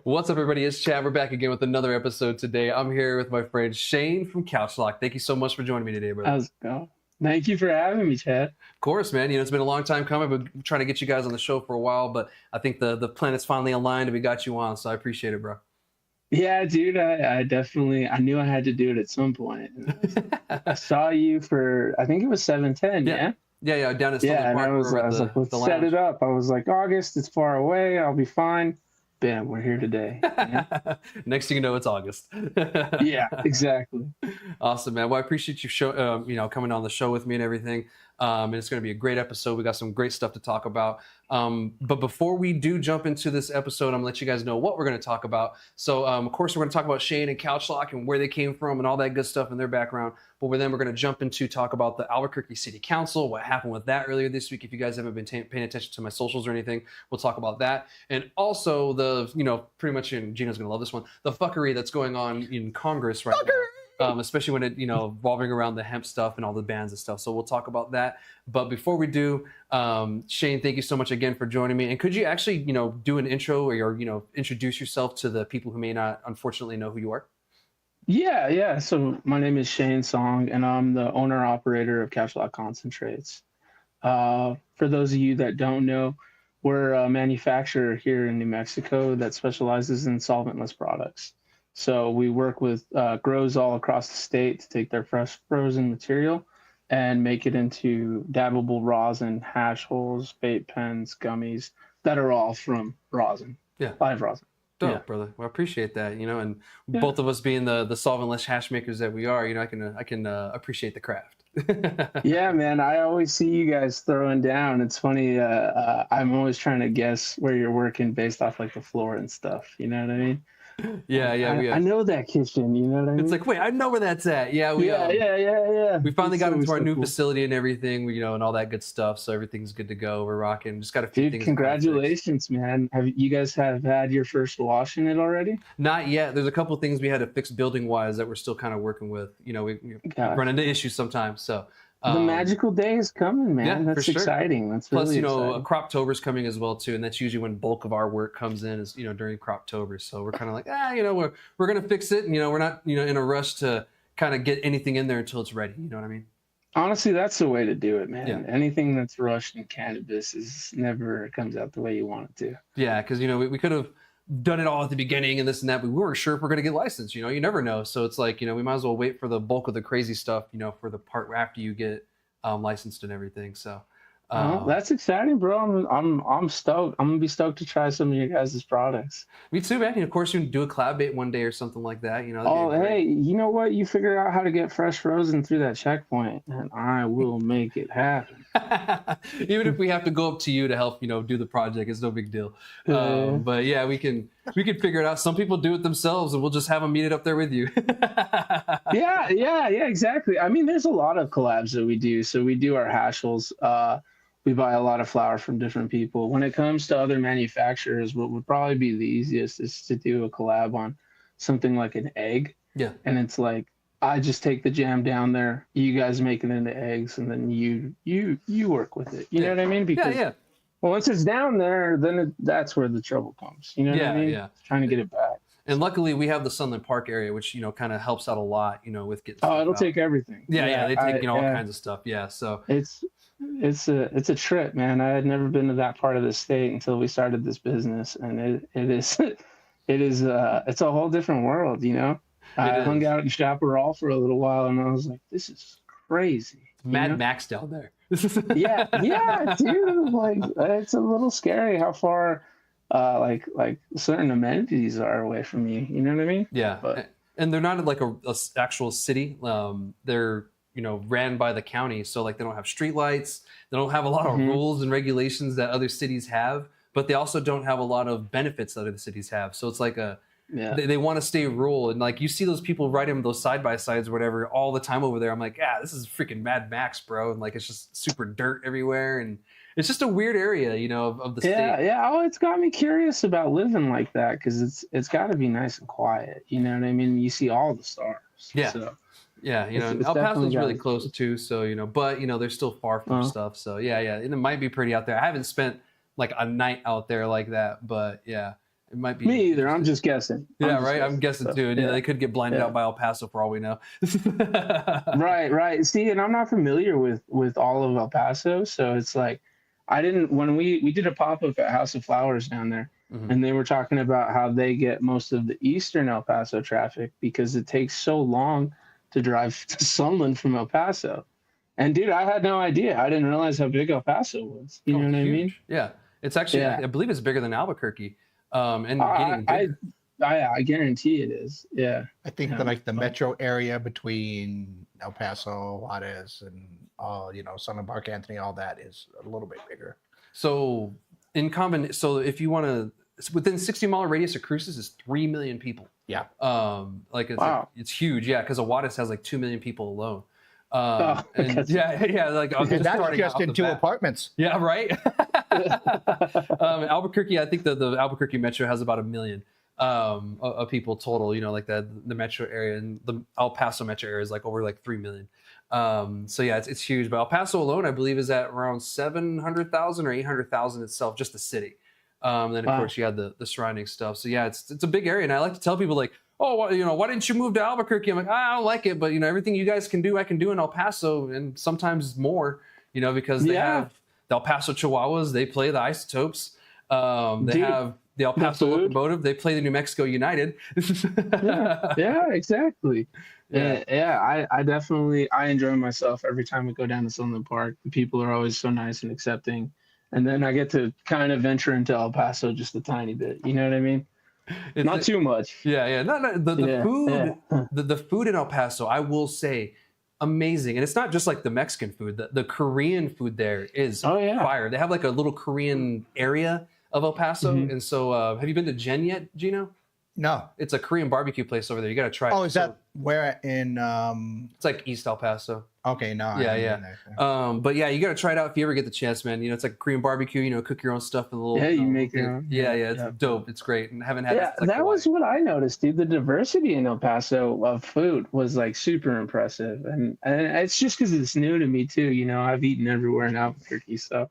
What's up, everybody? It's Chad. We're back again with another episode today. I'm here with my friend Shane from Couchlock. Thank you so much for joining me today, brother. How's it going? Thank you for having me, Chad. Of course, man. You know, it's been a long time coming. I've been trying to get you guys on the show for a while, but I think the planets finally aligned and we got you on, so I appreciate it, bro. Yeah, dude, I definitely, I knew I had to do it at some point. I saw you for, I think it was 710, yeah? Yeah, down at Yeah, and I was like, let's set it up. I was like, August, it's far away. I'll be fine. Bam, we're here today. Yeah? Next thing you know, it's August. Yeah, exactly. Awesome, man. Well, I appreciate you coming on the show with me and everything. And it's going to be a great episode. We got some great stuff to talk about. But before we do jump into this episode, I'm going to let you guys know what we're going to talk about. So, of course, we're going to talk about Shane and Couchlock and where they came from and all that good stuff in their background. But then we're going to jump into talk about the Albuquerque City Council, what happened with that earlier this week. If you guys haven't been paying attention to my socials or anything, we'll talk about that. And also pretty much, and Gina's going to love this one, the fuckery that's going on in Congress right now. Especially when it, revolving around the hemp stuff and all the bans and stuff. So we'll talk about that. But before we do, Shane, thank you so much again for joining me. And could you actually, do an intro or, introduce yourself to the people who may not, unfortunately, know who you are? Yeah. So my name is Shane Song, and I'm the owner-operator of Couchlock Concentrates. For those of you that don't know, we're a manufacturer here in New Mexico that specializes in solventless products. So we work with grows all across the state to take their fresh frozen material and make it into dabbable rosin, hash holes, vape pens, gummies that are all from rosin. Yeah, live rosin. Dope, brother. Well, I appreciate that. And both of us being the solventless hash makers that we are, I can appreciate the craft. Yeah, man. I always see you guys throwing down. It's funny. I'm always trying to guess where you're working based off like the floor and stuff. You know what I mean? Yeah. I know that kitchen. You know what I mean? It's like, wait, I know where that's at. Yeah. We finally got into our new facility and everything. And all that good stuff. So everything's good to go. We're rocking. Just got a few things. Congratulations, man. Have you guys had your first wash in it already? Not yet. There's a couple of things we had to fix building wise that we're still kind of working with. We run into issues sometimes. So. The magical day is coming, man. Yeah, that's exciting. That's really exciting. Croptober's coming as well too, and that's usually when bulk of our work comes in is during Croptober. So we're kind of like we're gonna fix it, and we're not in a rush to kind of get anything in there until it's ready. You know what I mean? Honestly, that's the way to do it, man. Yeah. Anything that's rushed in cannabis is never comes out the way you want it to. Yeah, because we could have done it all at the beginning and this and that, but we weren't sure if we're going to get licensed. You never know. So it's like, we might as well wait for the bulk of the crazy stuff, for the part after you get licensed and everything. So that's exciting, bro. I'm stoked. I'm gonna be stoked to try some of your guys' products. Me too, man. Of course, you can do a collab bait one day or something like that. Hey, you know what? You figure out how to get fresh frozen through that checkpoint, and I will make it happen. Even if we have to go up to you to help, do the project, it's no big deal. But yeah, we can figure it out. Some people do it themselves, and we'll just have them meet it up there with you. Yeah, exactly. I mean, there's a lot of collabs that we do. So we do our hash holes. We buy a lot of flour from different people. When it comes to other manufacturers, what would probably be the easiest is to do a collab on something like an egg. Yeah. And it's like, I just take the jam down there, you guys make it into eggs, and then you work with it. You know what I mean? Because well, once it's down there, then that's where the trouble comes. You know what I mean? Yeah. Trying to get it back. And luckily, we have the Sunland Park area, which kind of helps out a lot. With getting. Oh, it'll take everything. Yeah, they take all kinds of stuff. Yeah, so it's a trip, man. I had never been to that part of the state until we started this business, and it's a whole different world. I hung out in Chaparral for a little while, and I was like, this is crazy. Mad Max down there. yeah, dude. Like, it's a little scary how far like certain amenities are away from you. You know what I mean? Yeah. And they're not like a actual city. They're ran by the county, so like they don't have street lights. They don't have a lot of rules and regulations that other cities have, but they also don't have a lot of benefits that other cities have. So it's like Yeah. they want to stay rural, and like you see those people riding those side by sides or whatever all the time over there. I'm like, yeah, this is freaking Mad Max, bro. And like it's just super dirt everywhere, and it's just a weird area, of the state. Yeah. Oh, it's got me curious about living like that because it's got to be nice and quiet. You know what I mean? You see all the stars. Yeah. So. Yeah, It's El Paso's definitely really got- close too, so but they're still far from stuff. So yeah, and it might be pretty out there. I haven't spent like a night out there like that, but yeah, it might be. Me either. I'm just guessing. Yeah, right. I'm guessing too. And Yeah. they could get blinded out by El Paso for all we know. Right. See, and I'm not familiar with all of El Paso, so it's like I didn't when we did a pop-up at House of Flowers down there, and they were talking about how they get most of the eastern El Paso traffic because it takes so long to drive to Sunland from El Paso. And dude, I had no idea. I didn't realize how big El Paso was. You know what I mean? Huge. Yeah, it's actually I believe it's bigger than Albuquerque. And getting bigger. I guarantee it is. Yeah. I think that like the metro area between El Paso, Juarez, and Sunland Park, Anthony, all that is a little bit bigger. So so if you want to, within 60-mile radius of Cruces is 3 million people. Yeah. It's huge. Yeah, because Juarez has like 2 million people alone. Oh, and yeah, like And that's just in 2 apartments. Yeah, right. Albuquerque, I think the Albuquerque metro has about 1 million of people total. Like the metro area, and the El Paso metro area is like over like 3 million. So yeah, it's huge. But El Paso alone, I believe, is at around 700,000 or 800,000 itself, just the city. Then of course you had the surrounding stuff. So yeah, it's a big area, and I like to tell people like, oh, why didn't you move to Albuquerque? I'm like, I don't like it, but everything you guys can do, I can do in El Paso, and sometimes more. Because they have the El Paso Chihuahuas, they play the Isotopes. They have the El Paso Locomotive, they play the New Mexico United. yeah, exactly. Yeah, I definitely enjoy myself every time we go down to Sunland Park. The people are always so nice and accepting. And then I get to kind of venture into El Paso just a tiny bit. You know what I mean? Not too much. Yeah. The food, the food in El Paso, I will say, amazing. And it's not just like the Mexican food. The Korean food there is fire. They have like a little Korean area of El Paso. And so have you been to Gen yet, Gino? No. It's a Korean barbecue place over there. You got to try it. Oh, is that where in... It's like East El Paso. Okay, no. Yeah. But yeah, you got to try it out if you ever get the chance, man. It's like Korean barbecue, cook your own stuff in a little... Yeah, you make your own. Yeah, it's dope. It's great. And haven't had it. That was what I noticed, dude. The diversity in El Paso of food was like super impressive. And it's just because it's new to me too. I've eaten everywhere in Albuquerque, so...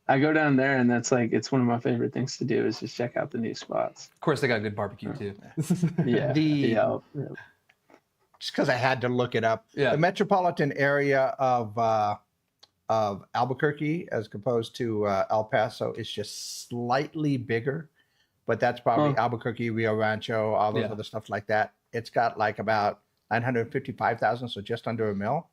I go down there, and that's like, it's one of my favorite things to do is just check out the new spots. Of course, they got good barbecue too. Just because I had to look it up. Yeah. The metropolitan area of Albuquerque, as opposed to El Paso, is just slightly bigger, but that's probably Albuquerque, Rio Rancho, all those other stuff like that. It's got like about 955,000, so just under a mil.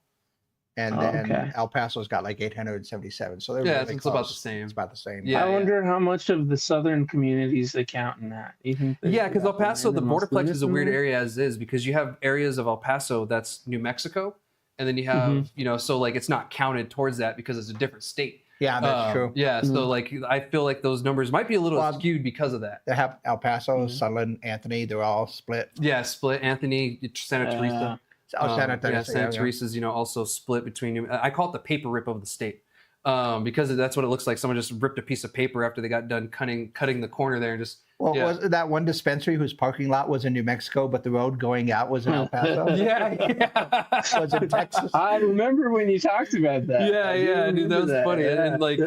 And then El Paso's got like 877. So they're really it's close. about the same. It's about the same. Yeah, I wonder how much of the southern communities they count in that. Because El Paso, the borderplex is a weird area as is, because you have areas of El Paso that's New Mexico, and then you have, so like it's not counted towards that because it's a different state. Yeah, that's true. Yeah, so like I feel like those numbers might be a little skewed because of that. They have El Paso, Sunland, Anthony, they're all split. Yeah, split. Anthony, Santa Teresa. Santa Teresa's, also split between. I call it the paper rip of the state, because that's what it looks like. Someone just ripped a piece of paper after they got done cutting the corner there, and just. Well, was that one dispensary whose parking lot was in New Mexico, but the road going out was in El Paso? Yeah. Was in Texas. I remember when you talked about that. Yeah, dude, that was funny. And like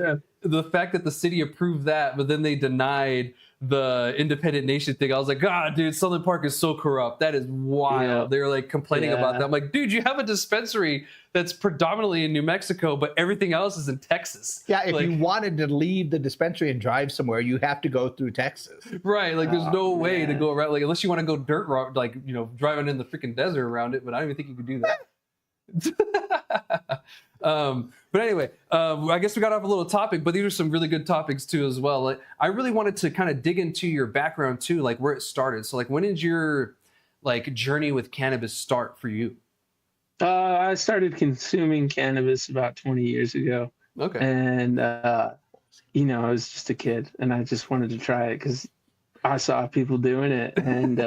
the fact that the city approved that, but then they denied the independent nation thing. I was like, God, dude, Sunland Park is so corrupt. That is wild. Yeah. They were like complaining about that. I'm like, dude, you have a dispensary that's predominantly in New Mexico, but everything else is in Texas. Yeah, if you wanted to leave the dispensary and drive somewhere, you have to go through Texas. Right, like there's no way to go around, like unless you want to go dirt road, like driving in the freaking desert around it. But I don't even think you could do that. But anyway, I guess we got off a little topic, but these are some really good topics too as well. Like, I really wanted to kind of dig into your background too, like where it started. So like, when did your journey with cannabis start for you? I started consuming cannabis about 20 years ago. Okay. And I was just a kid, and I just wanted to try it because I saw people doing it, and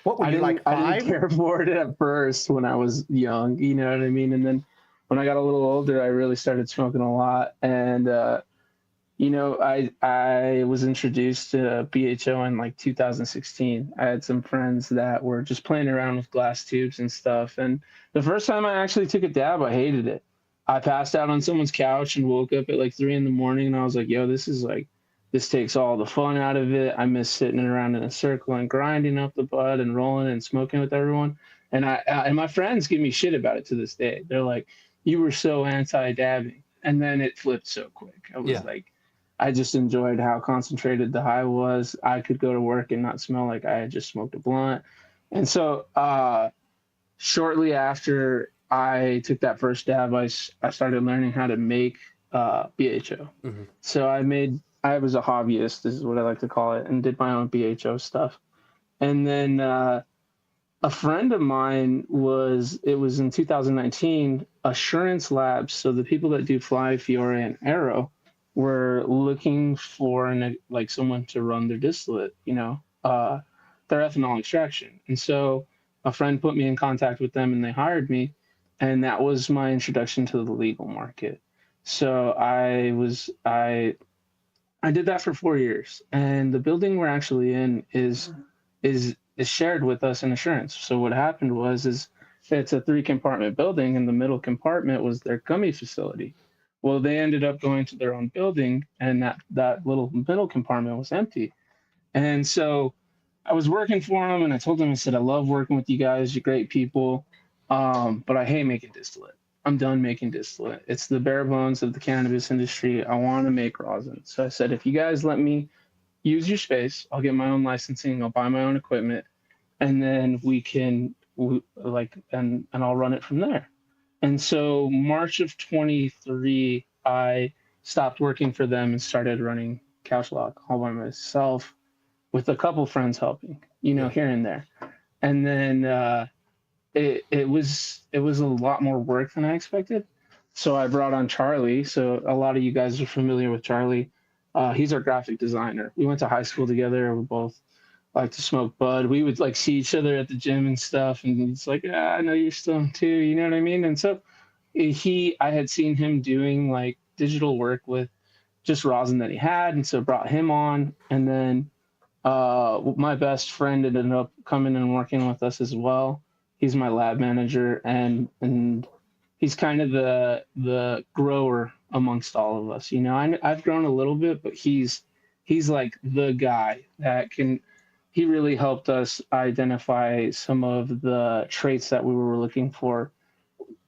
What were I you didn't, like, I 5? didn't care for it at first when I was young, you know what I mean? And then when I got a little older, I really started smoking a lot. And, I was introduced to BHO in like 2016. I had some friends that were just playing around with glass tubes and stuff. And the first time I actually took a dab, I hated it. I passed out on someone's couch and woke up at like 3 a.m. and I was like, yo, this takes all the fun out of it. I miss sitting around in a circle and grinding up the bud and rolling and smoking with everyone. And and my friends give me shit about it to this day. They're like, you were so anti-dabbing. And then it flipped so quick. I was like, I just enjoyed how concentrated the high was. I could go to work and not smell like I had just smoked a blunt. And so shortly after I took that first dab, I started learning how to make BHO. Mm-hmm. So I was a hobbyist, this is what I like to call it, and did my own BHO stuff. And then a friend of mine it was in 2019, Assurance Labs. So the people that do Fly, Fiore, and Arrow were looking for someone to run their distillate, their ethanol extraction. And so a friend put me in contact with them and they hired me. And that was my introduction to the legal market. So I did that for 4 years. And the building we're actually in is shared with us in Assurance. So what happened was it's a 3-compartment building, and the middle compartment was their gummy facility. Well, they ended up going to their own building, and that little middle compartment was empty. And so I was working for them, and I told them, I said, I love working with you guys. You're great people, but I hate making distillate. I'm done making distillate. It's the bare bones of the cannabis industry. I want to make rosin. So I said, if you guys let me use your space, I'll get my own licensing, I'll buy my own equipment, and then and I'll run it from there. And so March of 23, I stopped working for them and started running Couchlock all by myself with a couple friends helping, here and there. And then it was a lot more work than I expected. So I brought on Charlie. So a lot of you guys are familiar with Charlie. He's our graphic designer. We went to high school together. We both like to smoke bud. We would see each other at the gym and stuff. And it's like, I know you're stoned too. You know what I mean? And so I had seen him doing digital work with just rosin that he had. And so brought him on. And then my best friend ended up coming and working with us as well. He's my lab manager, and he's kind of the grower amongst all of us. I've grown a little bit, but he's like the guy that he really helped us identify some of the traits that we were looking for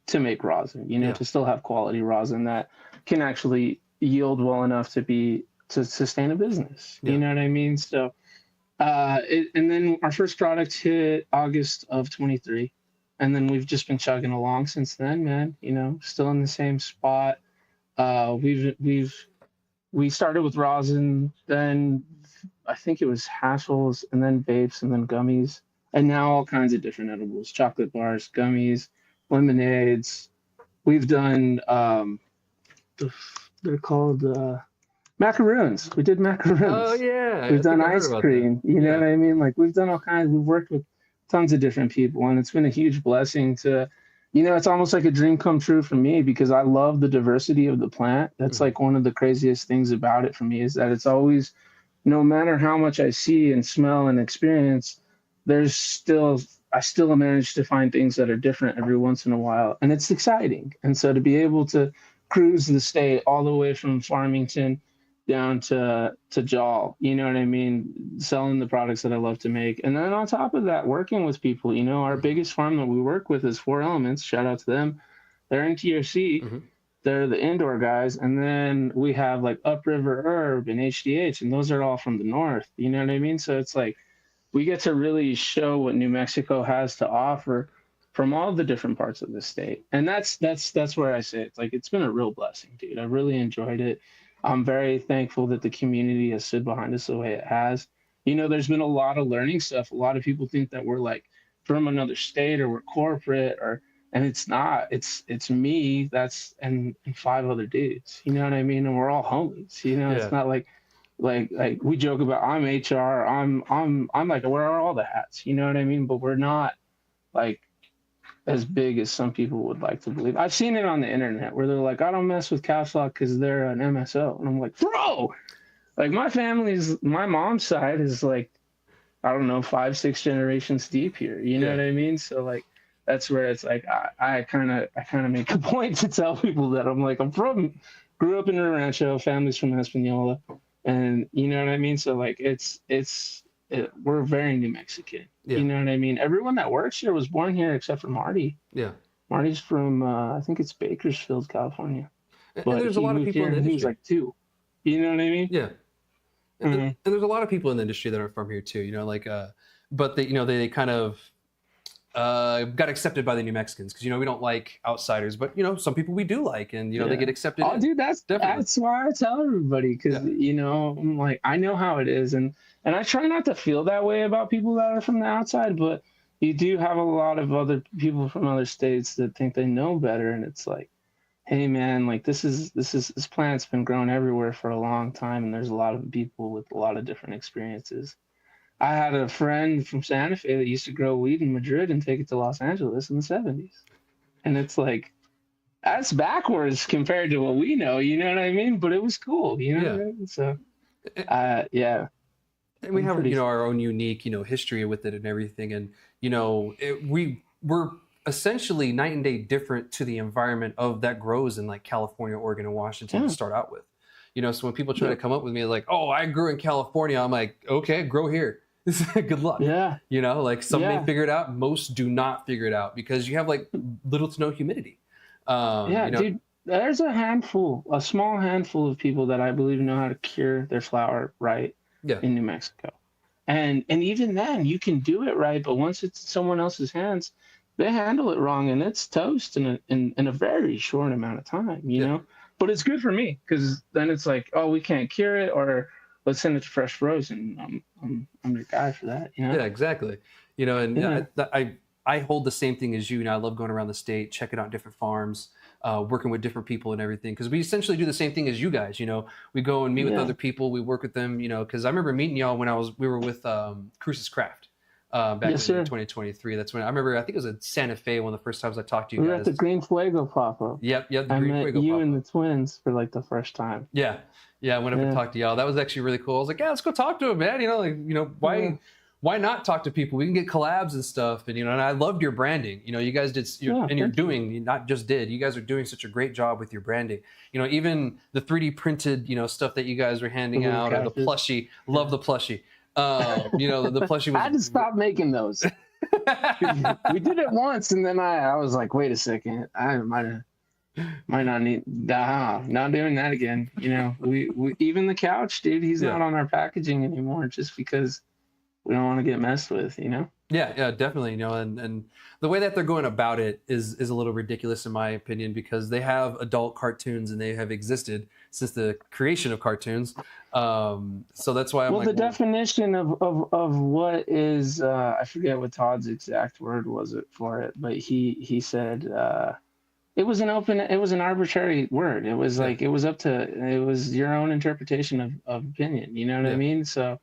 to make rosin, to still have quality rosin that can actually yield well enough to sustain a business. You know what I mean? So, and then our first product hit August of 23. And then we've just been chugging along since then, man, still in the same spot. We started with rosin, then I think it was hashels, and then vapes, and then gummies, and now all kinds of different edibles, chocolate bars, gummies, lemonades. We've done, they're called macaroons. We did macaroons. Oh, yeah. We've done ice cream. You know what I mean? We've done all kinds. We've worked with tons of different people, and it's been a huge blessing to, it's almost like a dream come true for me, because I love the diversity of the plant. That's one of the craziest things about it for me, is that it's always, no matter how much I see and smell and experience, I still manage to find things that are different every once in a while, and it's exciting. And so to be able to cruise the state all the way from Farmington down to Jol, you know what I mean, selling the products that I love to make. And then on top of that, working with people, our biggest farm that we work with is 4 Elements. Shout out to them. They're in TRC. Mm-hmm. They're the indoor guys. And then we have Upriver Herb and HDH, and those are all from the north. You know what I mean? So it's we get to really show what New Mexico has to offer from all the different parts of the state. And that's where I say it's been a real blessing, dude. I really enjoyed it. I'm very thankful that the community has stood behind us the way it has. There's been a lot of learning stuff. A lot of people think that we're from another state, or we're corporate, and it's not. It's me, and 5 other dudes. You know what I mean? And we're all homies. It's not like we joke about I'm HR, I'm like, where are all the hats? You know what I mean? But we're not like as big as some people would like to believe. I've seen it on the internet where they're like, I don't mess with Couchlock because they're an MSO. And I'm like, bro, like my mom's side is like, I don't know, 5-6 generations deep here. You know what I mean? So like, that's where it's like, I kind of make a point to tell people that I'm like, grew up in a rancho, family's from Espanola. And you know what I mean? So like, we're very New Mexican. Yeah. You know what I mean? Everyone that works here was born here except for Marty. Yeah. Marty's from, I think it's Bakersfield, California. And there's a lot of people in the industry. He was like 2. You know what I mean? Yeah. And there's a lot of people in the industry that are from here too, you know, like, but they, you know, they kind of got accepted by the New Mexicans because, you know, we don't like outsiders, but, you know, some people we do like, and, you know, they get accepted. Oh, dude, that's why I tell everybody, because, you know, I'm like, I know how it is. And I try not to feel that way about people that are from the outside, but you do have a lot of other people from other states that think they know better. And it's like, hey man, like this plant's been grown everywhere for a long time, and there's a lot of people with a lot of different experiences. I had a friend from Santa Fe that used to grow weed in Madrid and take it to Los Angeles in the 70s. And it's like, that's backwards compared to what we know, you know what I mean? But it was cool, you know what I mean? So, yeah. And we have, you know, our own unique, you know, history with it and everything. And, you know, we're essentially night and day different to the environment that grows in like California, Oregon, and Washington to start out with. You know, so when people try to come up with me like, oh, I grew in California, I'm like, okay, grow here. Good luck. Yeah. You know, like some may figure it out. Most do not figure it out because you have like little to no humidity. You know, dude, there's a small handful of people that I believe know how to cure their flower right in New Mexico. And even then you can do it right, but once it's in someone else's hands, they handle it wrong and it's toast in a very short amount of time, you know? But it's good for me because then it's like, oh, we can't cure it, or let's send it to Fresh Frozen. I'm your guy for that, you know? Yeah, exactly. You know, and I hold the same thing as you. You know, I love going around the state, checking out different farms, working with different people and everything, because we essentially do the same thing as you guys. You know, we go and meet with other people, we work with them. You know, because I remember meeting y'all when we were with Cruce's Craft. Back in 2023. That's when I remember. I think it was at Santa Fe one of the first times I talked to you guys. We were at the Green Fuego pop-up. Yep. The I Green met Fuego you pop-up. and the twins for like the first time. Yeah. I went up and talked to y'all. That was actually really cool. I was like, yeah, let's go talk to him, man. You know, like, you know, why not talk to people? We can get collabs and stuff. And, you know, and I loved your branding. You know, you guys did, not just did, you guys are doing such a great job with your branding. You know, even the 3D printed, you know, stuff that you guys were handing out, or the plushie, love the plushie. You know, the plushie was... I had to stop making those. We did it once, and then I was like, wait a second, I might not need not doing that again. You know, we even the couch, dude, he's not on our packaging anymore just because we don't want to get messed with, you know? Yeah, definitely. You know, and the way that they're going about it is a little ridiculous in my opinion, because they have adult cartoons and they have existed since the creation of cartoons. So that's why I'm the definition of what is I forget what Todd's exact word was for it, but he said it was an arbitrary word. It was like it was your own interpretation of opinion. You know what I mean? So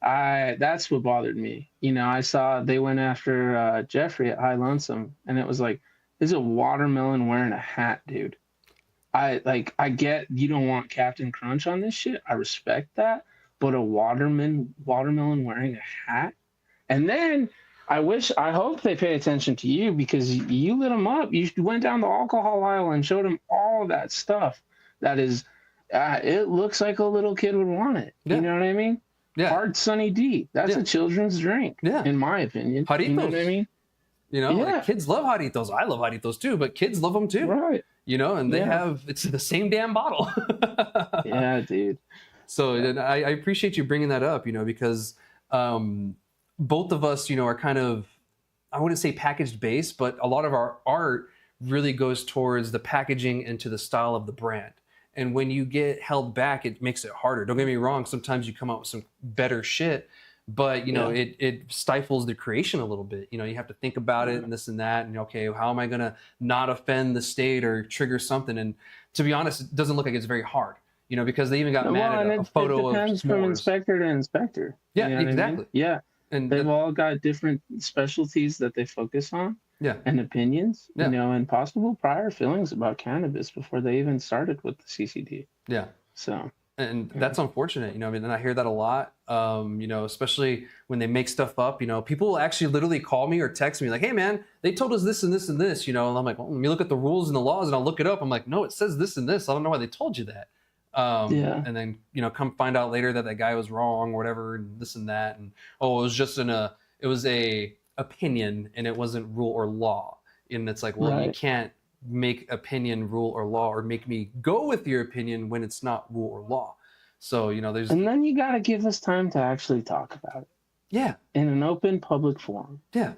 that's what bothered me. You know, I saw they went after Jeffrey at High Lonesome, and it was like, is a watermelon wearing a hat, dude? I get you don't want Captain Crunch on this shit. I respect that, but a watermelon wearing a hat, and then I hope they pay attention to you because you lit them up. You went down the alcohol aisle and showed them all that stuff. That is, it looks like a little kid would want it. Yeah. You know what I mean? Yeah. Hard Sunny D. That's a children's drink. Yeah. In my opinion. Jarritos. You know what I mean? You know, like kids love Jarritos. I love Jarritos too, but kids love them too. Right. You know, and it's the same damn bottle. Yeah, dude. So I appreciate you bringing that up, you know, because both of us, you know, are kind of, I wouldn't say packaged based, but a lot of our art really goes towards the packaging and to the style of the brand. And when you get held back, it makes it harder. Don't get me wrong. Sometimes you come out with some better shit, but, you know, it stifles the creation a little bit. You know, you have to think about it and this and that. And, okay, how am I going to not offend the state or trigger something? And to be honest, it doesn't look like it's very hard. because they even got Well, mad and at a photo it depends of from s'mores. inspector to inspector. Yeah, You know what I mean? exactly. Yeah. And They've all got different specialties that they focus on yeah, and opinions, Yeah. and possible prior feelings about cannabis before they even started with the CCD. yeah. So, And that's unfortunate, I mean, and I hear that a lot, especially when they make stuff up, people will actually literally call me or text me like, hey man, they told us this and this and this, and I'm like, well, let me look at the rules and the laws and I'll look it up. I'm like, no, it says this and this. I don't know why they told you that. Yeah. And then, come find out later that guy was wrong or whatever, and this and that. And, oh, it was just it was a opinion and it wasn't rule or law. And it's like, well, you Right. can't make opinion rule or law, or make me go with your opinion when it's not rule or law. So there's And then you got to give us time to actually talk about it yeah in an open public forum. and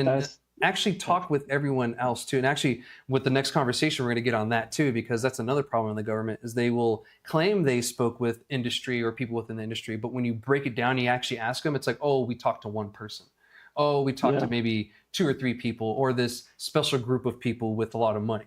That's actually talk with everyone else too. And actually with the next conversation we're going to get on that too, because that's another problem in the government is they will claim they spoke with industry or people within the industry, but when you break it down, you actually ask them, it's like, oh, we talked to one person. Oh, we talked to maybe 2 or 3 people, or this special group of people with a lot of money.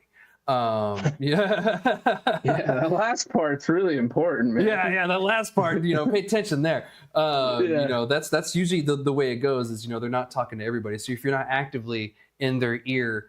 yeah, the last part's really important, man. Yeah, that last part, pay attention there. That's usually the way it goes is, they're not talking to everybody. So if you're not actively in their ear,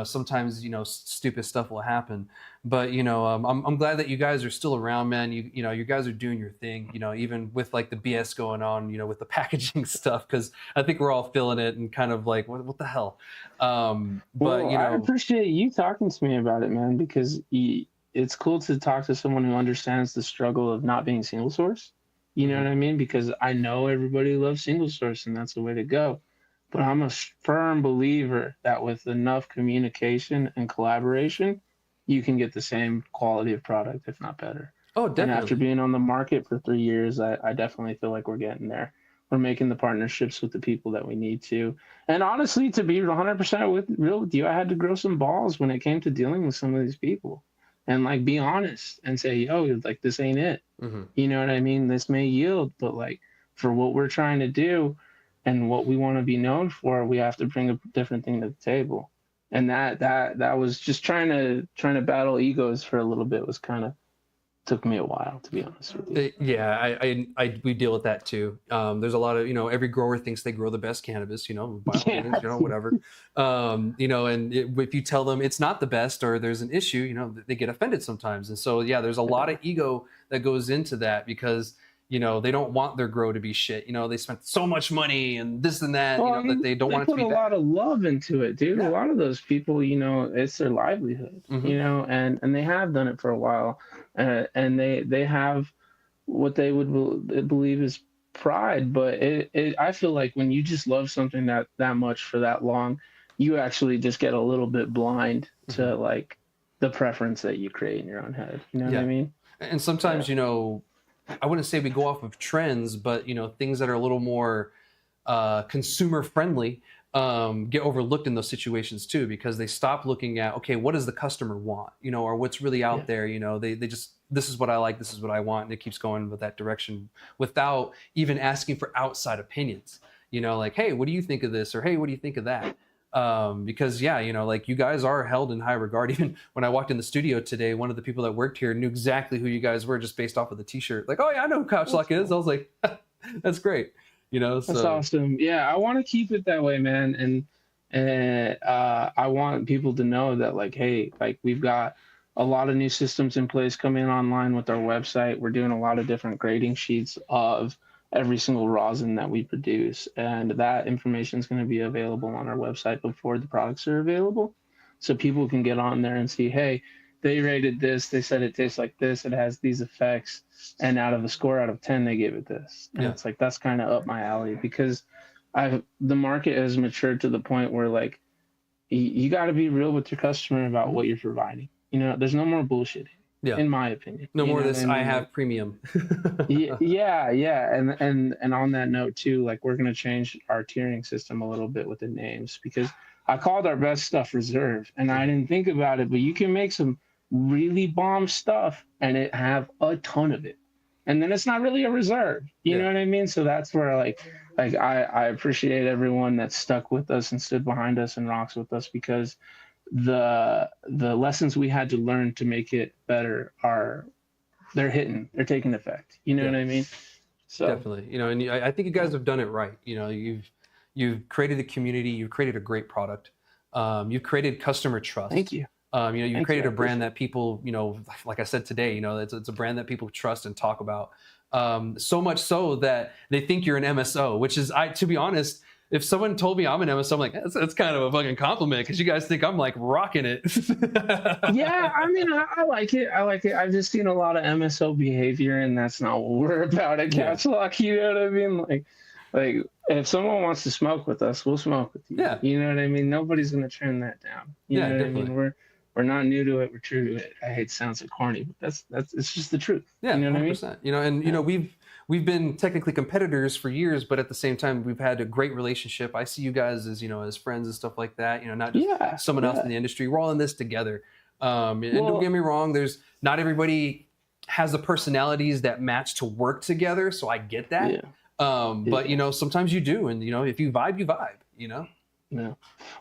sometimes, stupid stuff will happen. But, I'm glad that you guys are still around, man. You guys are doing your thing, even with like the BS going on, with the packaging stuff, because I think we're all feeling it and kind of like, what the hell? But, I appreciate you talking to me about it, man, because it's cool to talk to someone who understands the struggle of not being single source. You know what I mean? Because I know everybody loves single source and that's the way to go. But I'm a firm believer that with enough communication and collaboration, you can get the same quality of product, if not better. Oh, definitely. And after being on the market for 3 years, I definitely feel like we're getting there. We're making the partnerships with the people that we need to. And honestly, to be 100% real with you, I had to grow some balls when it came to dealing with some of these people. And like be honest and say, yo, like this ain't it. Mm-hmm. You know what I mean? This may yield, but like for what we're trying to do and what we want to be known for, we have to bring a different thing to the table. And that was just trying to battle egos for a little bit was kind of took me a while, to be honest with you. Yeah, we deal with that too. There's a lot of, every grower thinks they grow the best cannabis, whatever. And if you tell them it's not the best or there's an issue, they get offended sometimes. And so, yeah, there's a lot of ego that goes into that because, they don't want their grow to be shit. They spent so much money and this and that, that they don't want it to be bad. They put a lot of love into it, dude. Yeah. A lot of those people, it's their livelihood, and they have done it for a while. And they have what they would believe is pride. But I feel like when you just love something that much for that long, you actually just get a little bit blind to like the preference that you create in your own head. You know what I mean? And sometimes, I wouldn't say we go off of trends, but things that are a little more consumer friendly get overlooked in those situations too, because they stop looking at, okay, what does the customer want, or what's really out there. They just, this is what I like, this is what I want, and it keeps going with that direction without even asking for outside opinions. Like, hey, what do you think of this, or hey, what do you think of that? Because like you guys are held in high regard. Even when I walked in the studio today, one of the people that worked here knew exactly who you guys were just based off of the t-shirt. Like, oh yeah, I know who Couchlock is. I was like, that's great. So. That's awesome. Yeah, I want to keep it that way, man. And I want people to know that, like, hey, like we've got a lot of new systems in place coming online with our website. We're doing a lot of different grading sheets of every single rosin that we produce, and that information is going to be available on our website before the products are available, so people can get on there and see, hey, they rated this, they said it tastes like this, it has these effects, and out of a score out of 10 they gave it this. And it's like, that's kind of up my alley, because the market has matured to the point where like you got to be real with your customer about what you're providing. There's no more bullshitting. Yeah. In my opinion. No more of this, I have premium. Yeah. And on that note too, like we're going to change our tiering system a little bit with the names, because I called our best stuff reserve and I didn't think about it, but you can make some really bomb stuff and it have a ton of it. And then it's not really a reserve. You know what I mean? So that's where like I appreciate everyone that stuck with us and stood behind us and rocks with us, because the lessons we had to learn to make it better are they're taking effect. You know what I mean? So definitely, you know, and I think you guys have done it right. You know, you've created a community, you've created a great product, you've created customer trust. thank you. You know, you've Thank created you. a brand that people, you know, like I said today, you know, it's a brand that people trust and talk about. So much so that they think you're an MSO, which is, to be honest, if someone told me I'm an MSO, I'm like, that's kind of a fucking compliment, because you guys think I'm like rocking it. Yeah, I mean, I like it. I like it. I've just seen a lot of MSO behavior, and that's not what we're about at Couchlock. You know what I mean? Like if someone wants to smoke with us, we'll smoke with you. Yeah. You know what I mean? Nobody's gonna turn that down. You know what definitely. I mean? We're not new to it. We're true to it. I hate it sounds so corny, but that's it's just the truth. Yeah, you know what 100%. I mean? You know, and you know, we've been technically competitors for years, but at the same time, we've had a great relationship. I see you guys as, you know, as friends and stuff like that. You know, not just someone else in the industry. We're all in this together. And don't get me wrong, there's not everybody has the personalities that match to work together, so I get that. Yeah. But you know, sometimes you do, and you know, if you vibe, you vibe. You know. Yeah.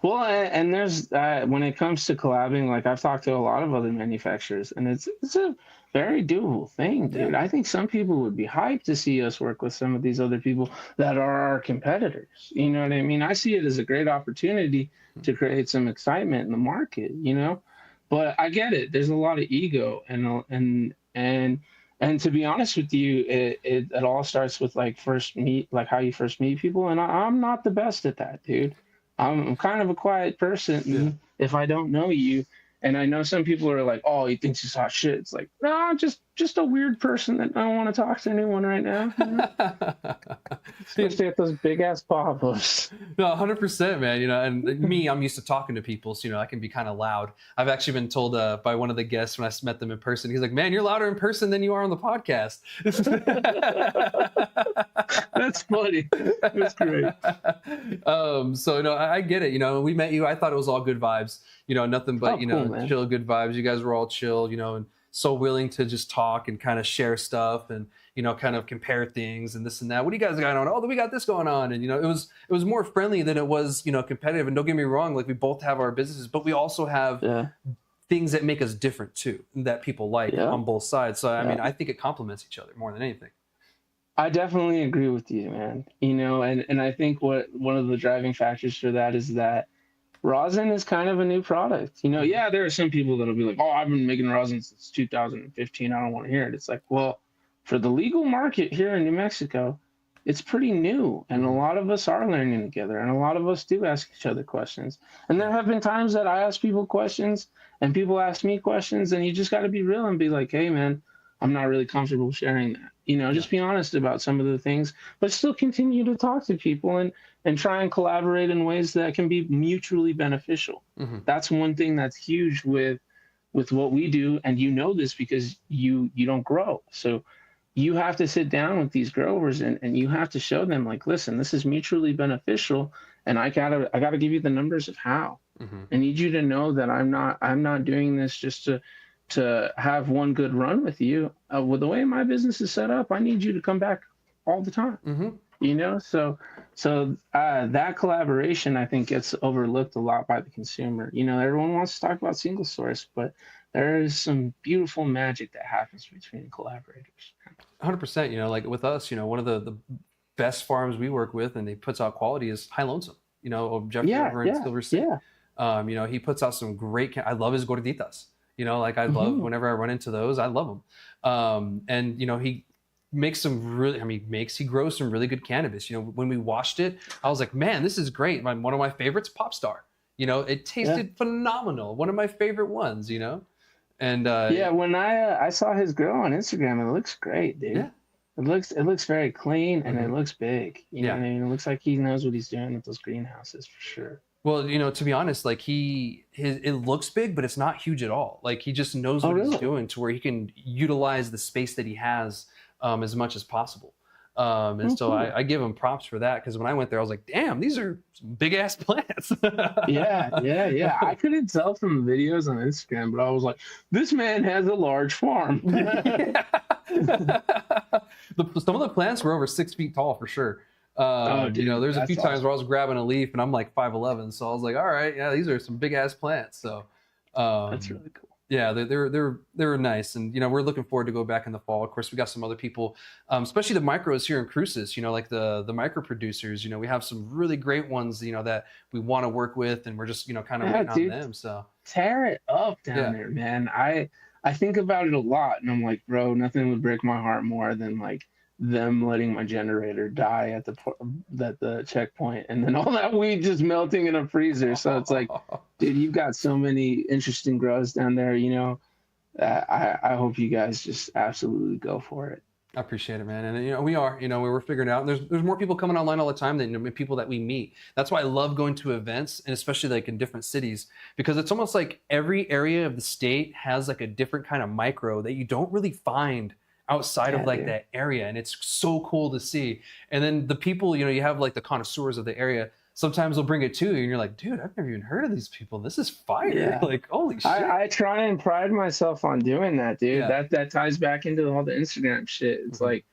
Well, and there's when it comes to collabing, like I've talked to a lot of other manufacturers, and it's a very doable thing, dude. I think some people would be hyped to see us work with some of these other people that are our competitors. You know what I mean? I see it as a great opportunity to create some excitement in the market, you know? But I get it. There's a lot of ego, and to be honest with you, it all starts with like how you first meet people, and I'm not the best at that, dude. I'm kind of a quiet person if I don't know you. And I know some people are like, oh, he thinks he's hot shit. It's like, no, just a weird person that I don't want to talk to anyone right now. You know? Especially at those big ass pop-ups. No, 100%, man. You know, and me, I'm used to talking to people, so you know, I can be kind of loud. I've actually been told by one of the guests when I met them in person, he's like, man, you're louder in person than you are on the podcast. That's funny. That's great. So you know, I get it. You know, we met you. I thought it was all good vibes. You know, nothing but man. chill, good vibes. You guys were all chill. You know, and so willing to just talk and kind of share stuff and you know, kind of compare things and this and that. What do you guys got on? Oh, we got this going on. And you know, it was more friendly than it was, you know, competitive. And don't get me wrong, like we both have our businesses, but we also have things that make us different too, that people like on both sides. So I mean, I think it complements each other more than anything. I definitely agree with you, man. You know, and I think one of the driving factors for that is that rosin is kind of a new product. You know, yeah, there are some people that'll be like, oh, I've been making rosin since 2015. I don't want to hear it. It's like, well, for the legal market here in New Mexico, it's pretty new. And a lot of us are learning together. And a lot of us do ask each other questions. And there have been times that I ask people questions and people ask me questions. And you just got to be real and be like, hey, man, I'm not really comfortable sharing that. You know, just be honest about some of the things, but still continue to talk to people and try and collaborate in ways that can be mutually beneficial. That's one thing that's huge with what we do. And you know this because you don't grow. So you have to sit down with these growers and you have to show them like, listen, this is mutually beneficial. And I gotta give you the numbers of how. I need you to know that I'm not doing this just to have one good run with you. With the way my business is set up, I need you to come back all the time. You know, so that collaboration, I think, gets overlooked a lot by the consumer. You know, everyone wants to talk about single source, but there is some beautiful magic that happens between collaborators. 100%. You know, like with us, you know, one of the best farms we work with, and he puts out quality, is High Lonesome. You know, Jeffrey over in Silver State. You know, he puts out some great. I love his gorditas. You know, like I love whenever I run into those, I love them. And you know, he makes some really, he grows some really good cannabis. You know, when we washed it, I was like, man, this is great. One of my favorites, Popstar. You know, it tasted phenomenal. One of my favorite ones, you know? And when I saw his grow on Instagram, it looks great, dude. Yeah. It looks very clean and it looks big. You know what I mean? It looks like he knows what he's doing with those greenhouses for sure. Well, you know, to be honest, like it looks big, but it's not huge at all. Like he just knows what he's doing to where he can utilize the space that he has as much as possible. And so I give him props for that, because when I went there, I was like, damn, these are some big ass plants. Yeah. I couldn't tell from the videos on Instagram, but I was like, this man has a large farm. Some of the plants were over 6 feet tall for sure. Dude, you know, there's a few times where I was grabbing a leaf and I'm like 5'11", so I was like, all right, yeah, these are some big ass plants. So that's really cool. Yeah, they're nice, and we're looking forward to go back in the fall. Of course, we got some other people, especially the micros here in Cruces. Like the micro producers. We have some really great ones. That we want to work with, and we're just kind of waiting on them. So tear it up down there, man. I think about it a lot, and I'm like, bro, nothing would break my heart more than like them letting my generator die at the checkpoint, and then all that weed just melting in a freezer. So it's like, dude, you've got so many interesting grows down there. I hope you guys just absolutely go for it. I appreciate it, man. And we are, we're figuring it out. And there's more people coming online all the time than people that we meet. That's why I love going to events, and especially like in different cities, because it's almost like every area of the state has like a different kind of micro that you don't really find outside of like that area, and it's so cool to see. And then the people, you have like the connoisseurs of the area. Sometimes they'll bring it to you, and you're like, dude, I've never even heard of these people. This is fire! Yeah. Like, holy shit! I try and pride myself on doing that, dude. Yeah. That ties back into all the Instagram shit. It's like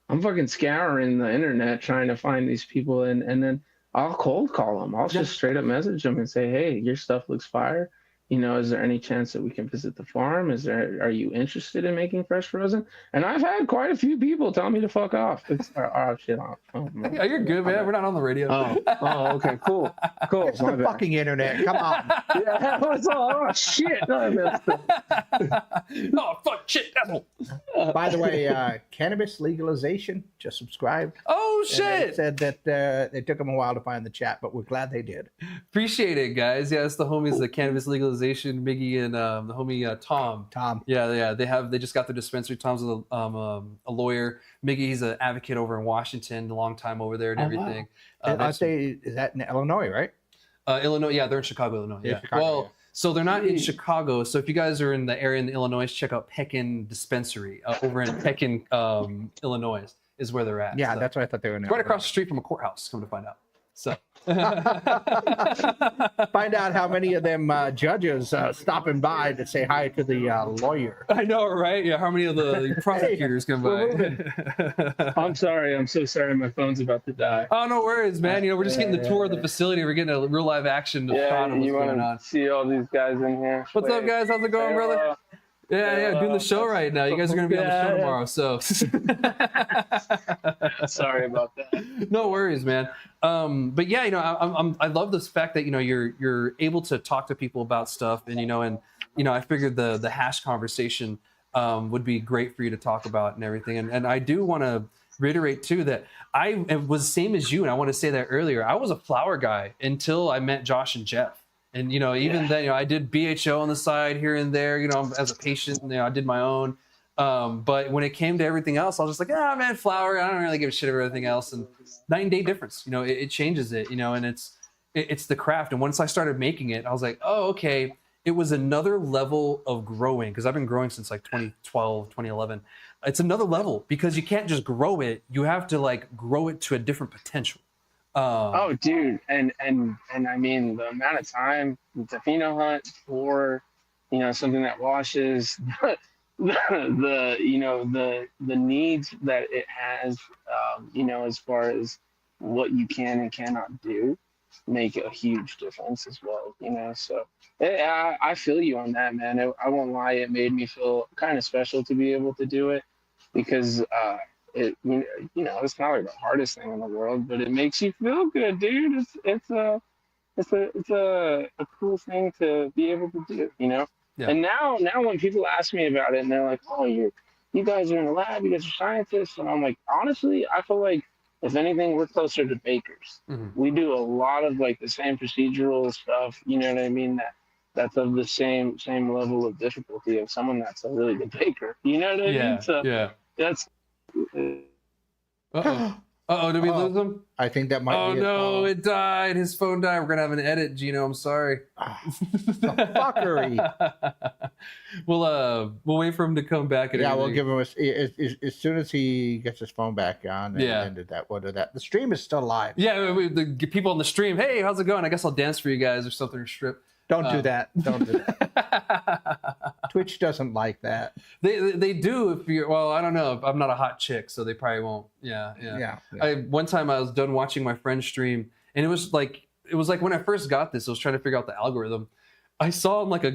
I'm fucking scouring the internet trying to find these people, and then I'll cold call them. I'll just straight up message them and say, hey, your stuff looks fire. Is there any chance that we can visit the farm? Are you interested in making fresh frozen? And I've had quite a few people tell me to fuck off. Shit. Yeah, you're good, man. We're not on the radio. Okay, cool. It's the fucking internet. Come on. Yeah, it's all shit. Fuck shit. By the way, cannabis legalization. Just subscribed. Oh shit! And it said that it took them a while to find the chat, but we're glad they did. Appreciate it, guys. Yeah, it's the homies, the cannabis legalization. Miggy and the homie Tom. Yeah. They just got the dispensary. Tom's a lawyer. Miggy, he's an advocate over in Washington, a long time over there and everything. Wow. I'd say, is that in Illinois, right? Illinois, yeah, they're in Chicago, Illinois. Yeah. Chicago, so they're not in Chicago. So if you guys are in the area in Illinois, check out Pekin Dispensary over in Pekin, Illinois is where they're at. Yeah, that's what I thought they were in. Right across the street from a courthouse, come to find out. So find out how many of them judges stopping by to say hi to the lawyer. I know, right? Yeah, how many of the prosecutors come by? I'm sorry. I'm so sorry. My phone's about to die. Oh, no worries, man. We're just getting the tour of the facility. We're getting a real live action shot of what's going on. See all these guys in here. What's up, guys? How's it going, brother? Yeah, doing the show right now. You guys are going to be on the show tomorrow, so. Sorry about that. No worries, man. But yeah, I love this fact that you're able to talk to people about stuff, and I figured the hash conversation would be great for you to talk about and everything. And I do want to reiterate too that I was the same as you, and I want to say that earlier. I was a flower guy until I met Josh and Jeff. And, even then, I did BHO on the side here and there, as a patient, I did my own. But when it came to everything else, I was just like, man, flower, I don't really give a shit about everything else. And night and day difference, it changes it, and it's the craft. And once I started making it, I was like, oh, okay. It was another level of growing, because I've been growing since like 2012, 2011. It's another level because you can't just grow it. You have to like grow it to a different potential. Oh, dude, and I mean the amount of time to pheno hunt for, something that washes, the needs that it has, as far as what you can and cannot do, make a huge difference as well. So I feel you on that, man. I won't lie, it made me feel kind of special to be able to do it, because it's not like the hardest thing in the world, but it makes you feel good, dude. It's a cool thing to be able to do, Yeah. And now when people ask me about it and they're like, oh, you guys are in the lab, you guys are scientists, and I'm like, honestly, I feel like if anything, we're closer to bakers. Mm-hmm. We do a lot of like the same procedural stuff, you know what I mean? That's of the same level of difficulty of someone that's a really good baker. You know what I mean? So that's. Did we lose him? I think that might be. Oh no, it died. His phone died. We're gonna have an edit, Gino. I'm sorry. The fuckery. We'll wait for him to come back. Yeah, we'll give him as soon as he gets his phone back on. And did that. The stream is still live. Yeah, the people on the stream. Hey, how's it going? I guess I'll dance for you guys or something or strip. Don't do that. Don't do that. Twitch doesn't like that. They do if you're. Well, I don't know. I'm not a hot chick, so they probably won't. Yeah. One time I was done watching my friend's stream, and it was like when I first got this, I was trying to figure out the algorithm. I saw him like a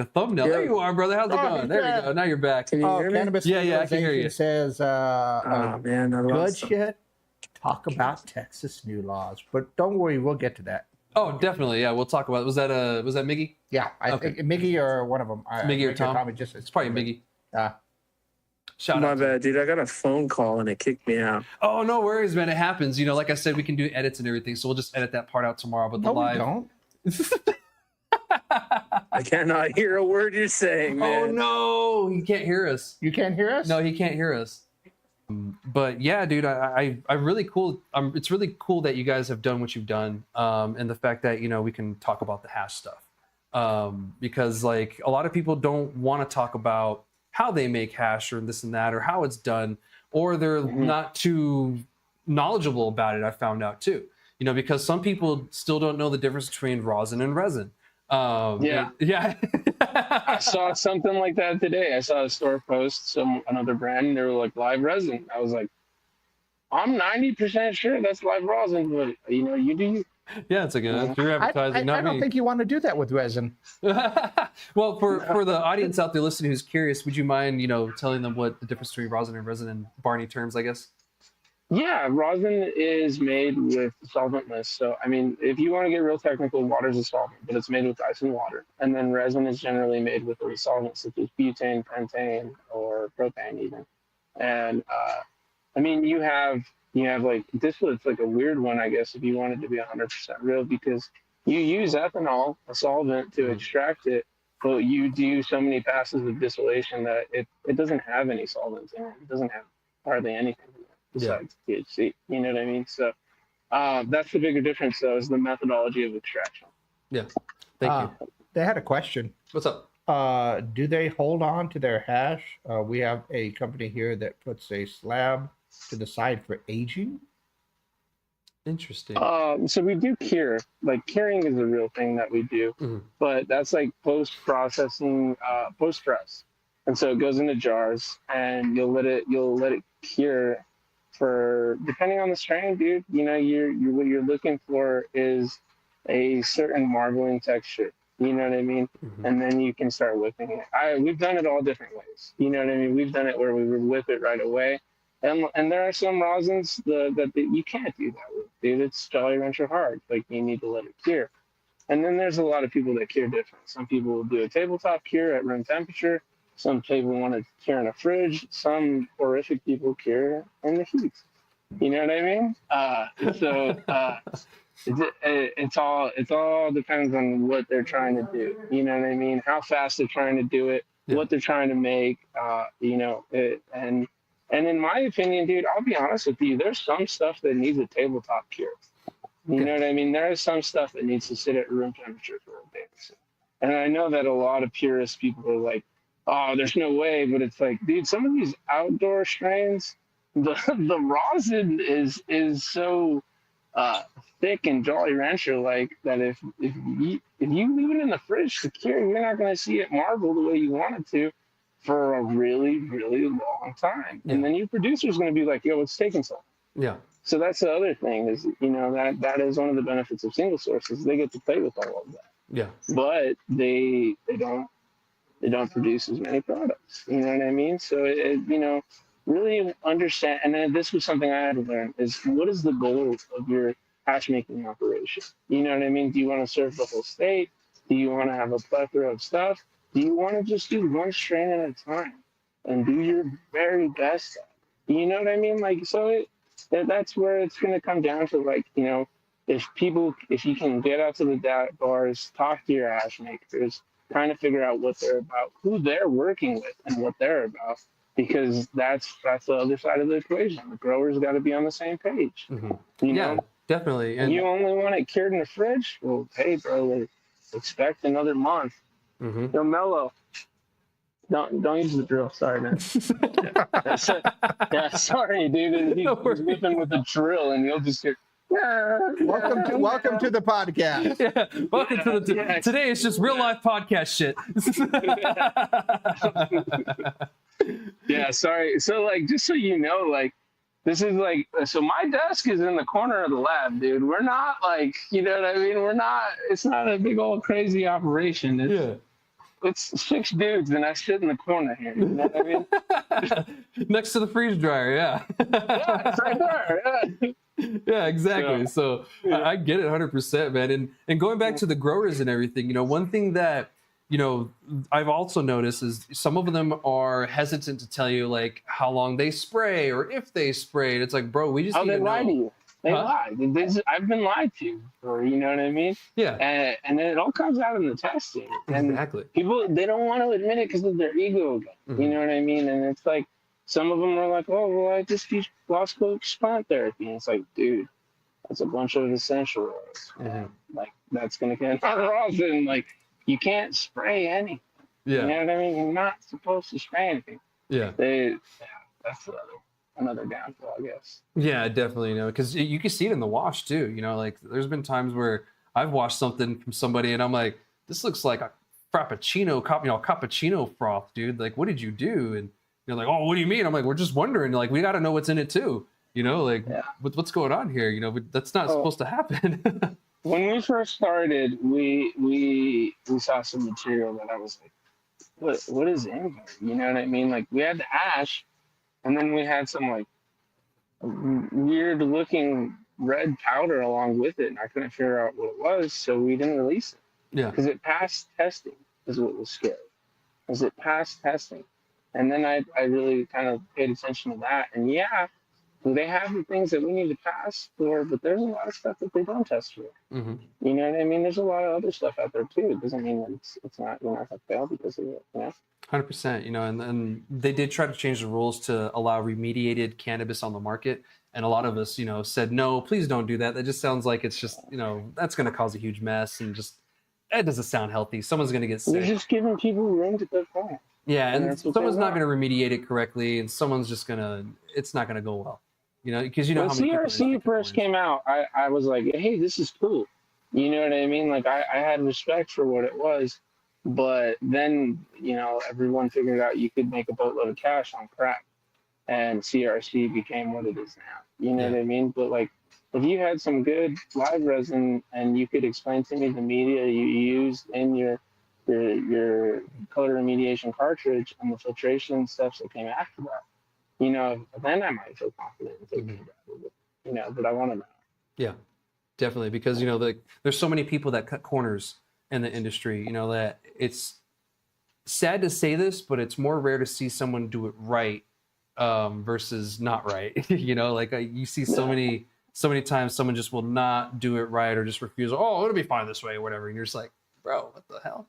thumbnail. Yeah. There you are, brother. How's it Oh, going? There we go. Now you're back. Can you hear me? Cannabis Yeah, I can hear you. legalization says Oh man, I good lost them. shit. Talk about Texas new laws, but don't worry, we'll get to that. Oh, definitely. Yeah, we'll talk about it. Was that Miggy? Yeah, I Okay. think Miggy or one of them. Miggy or Tom? It's probably Miggy. Shout My out. bad, dude. I got a phone call and it kicked me out. Oh, no worries, man. It happens. You know, like I said, we can do edits and everything, so we'll just edit that part out tomorrow. But the No, we live. don't. I cannot hear a word you're saying, man. Oh no, he can't hear us. You can't hear us? No, he can't hear us. But yeah, dude, I really cool. It's really cool that you guys have done what you've done, and the fact that we can talk about the hash stuff, because like a lot of people don't want to talk about how they make hash or this and that or how it's done, or they're not too knowledgeable about it. I found out too, because some people still don't know the difference between rosin and resin. Yeah. I saw something like that today. I saw a store post another brand, and they were like live resin. I was like, I'm 90% sure that's live resin, but you do you. Yeah, it's like that's your advertising, I not don't me. think you want to do that with resin. Well, for the audience out there listening who's curious, would you mind telling them what the difference between rosin and resin in Barney terms, I guess? Yeah, rosin is made with solventless. So, I mean, if you want to get real technical, water is a solvent, but it's made with ice and water. And then resin is generally made with a solvent such as butane, pentane, or propane even. And, I mean, you have like distillate's like a weird one, I guess, if you wanted to be 100% real, because you use ethanol, a solvent, to extract it, but you do so many passes of distillation that it doesn't have any solvents in it. It doesn't have hardly anything in it besides THC. You know what I mean? So that's the bigger difference, though, is the methodology of extraction. Yeah. Thank you. They had a question. What's up? Do they hold on to their hash? We have a company here that puts a slab to the side for aging. Interesting. So we do cure. Like curing is a real thing that we do, but that's like post-processing, post-press. And so it goes into jars, and you'll let it cure for, depending on the strain, dude. You're what you're looking for is a certain marbling texture. You know what I mean? And then you can start whipping it. We've done it all different ways. You know what I mean? We've done it where we would whip it right away. And there are some rosins that you can't do that with, dude. It's Jolly Rancher hard. Like, you need to let it cure. And then there's a lot of people that cure different. Some people will do a tabletop cure at room temperature. Some people want to cure in a fridge. Some horrific people cure in the heat. You know what I mean? It's all depends on what they're trying to do. You know what I mean? How fast they're trying to do it, what they're trying to make. And in my opinion, dude, I'll be honest with you, there's some stuff that needs a tabletop cure. You know what I mean? There is some stuff that needs to sit at room temperature for a day or so. And I know that a lot of purist people are like, oh, there's no way. But it's like, dude, some of these outdoor strains, the rosin is so thick and Jolly Rancher like that if you leave it in the fridge to cure, you're not going to see it marble the way you want it to for a really, really long time. And then your producer's going to be like, yo, it's taking so long. Yeah. So that's the other thing is, that is one of the benefits of single sources. They get to play with all of that. Yeah. But they don't produce as many products. You know what I mean? So really understand. And then this was something I had to learn is what is the goal of your hash making operation? You know what I mean? Do you want to serve the whole state? Do you want to have a plethora of stuff? Do you want to just do one strain at a time and do your very best at it? You know what I mean? Like, so that's where it's going to come down to, like, if you can get out to the bars, talk to your hash makers, kind of figure out what they're about, who they're working with and what they're about, because that's the other side of the equation. The growers got to be on the same page. You know? Definitely. And you only want it cured in the fridge? Well, hey, bro, expect another month. Yo, Mello, don't use the drill. Sorry, man. Sorry, dude. He's whipping with the drill, and you'll just get. Welcome to the podcast. Yeah, welcome to the. Today it's just real life podcast shit. Yeah, sorry. So, like, just so you know, like, this is like, so my desk is in the corner of the lab, dude. We're not like, you know what I mean? It's not a big old crazy operation. It's 6 dudes and I sit in the corner here. You know what I mean? Next to the freeze dryer, yeah. Yeah, it's right there. Yeah. Yeah, exactly. So I get it 100%, man. And going back to the growers and everything, one thing that, I've also noticed is some of them are hesitant to tell you like how long they spray or if they sprayed. It's like, bro, we just need they to lie know. to you. They lie. I've been lied to, or you know what I mean? Yeah. And then it all comes out in the testing. And exactly. People, they don't want to admit it because of their ego again. Mm-hmm. You know what I mean? And it's like, some of them are like, oh, well, I just use lost plant therapy. And it's like, dude, that's a bunch of essential oils. Mm-hmm. Like, that's going to get rosin. Like, you can't spray anything. Yeah. You know what I mean? You're not supposed to spray anything. Yeah. That's another downfall, I guess. Yeah, definitely. Because you can see it in the wash too. Like there's been times where I've washed something from somebody and I'm like, this looks like a cappuccino froth, dude. Like, what did you do? And you're like, oh, what do you mean? I'm like, we're just wondering. Like, we got to know what's in it too. What's going on here? That's not supposed to happen. When we first started, we saw some material that I was like, what is in here? You know what I mean? Like, we had the ash, and then we had some like weird looking red powder along with it, and I couldn't figure out what it was, so we didn't release it. Yeah. Because it passed testing is what was scary. Because it passed testing. And then I really kind of paid attention to that. And yeah, they have the things that we need to pass for, but there's a lot of stuff that they don't test for. Mm-hmm. You know what I mean? There's a lot of other stuff out there too. It doesn't mean that it's not going to fail because of it. 100%. And they did try to change the rules to allow remediated cannabis on the market. And a lot of us, said, no, please don't do that. That just sounds like it's just, that's going to cause a huge mess and just, it doesn't sound healthy. Someone's going to get sick. You're just giving people room to cook home. Yeah, and someone's not going to remediate it correctly, and someone's just it's not going to go well. Because when how many CRC first came out, I was like, hey, this is cool. You know what I mean? Like, I had respect for what it was. But then, everyone figured out you could make a boatload of cash on crack. And CRC became what it is now. You know what I mean? But, like, if you had some good live resin and you could explain to me the media you used in your color remediation cartridge and the filtration steps that came after that, then I might feel confident in taking it. But I want to know. Yeah, definitely. Because, there's so many people that cut corners in the industry, that it's sad to say this, but it's more rare to see someone do it right versus not right. You see so many times someone just will not do it right or just refuse. Oh, it'll be fine this way or whatever. And you're just like, bro, what the hell?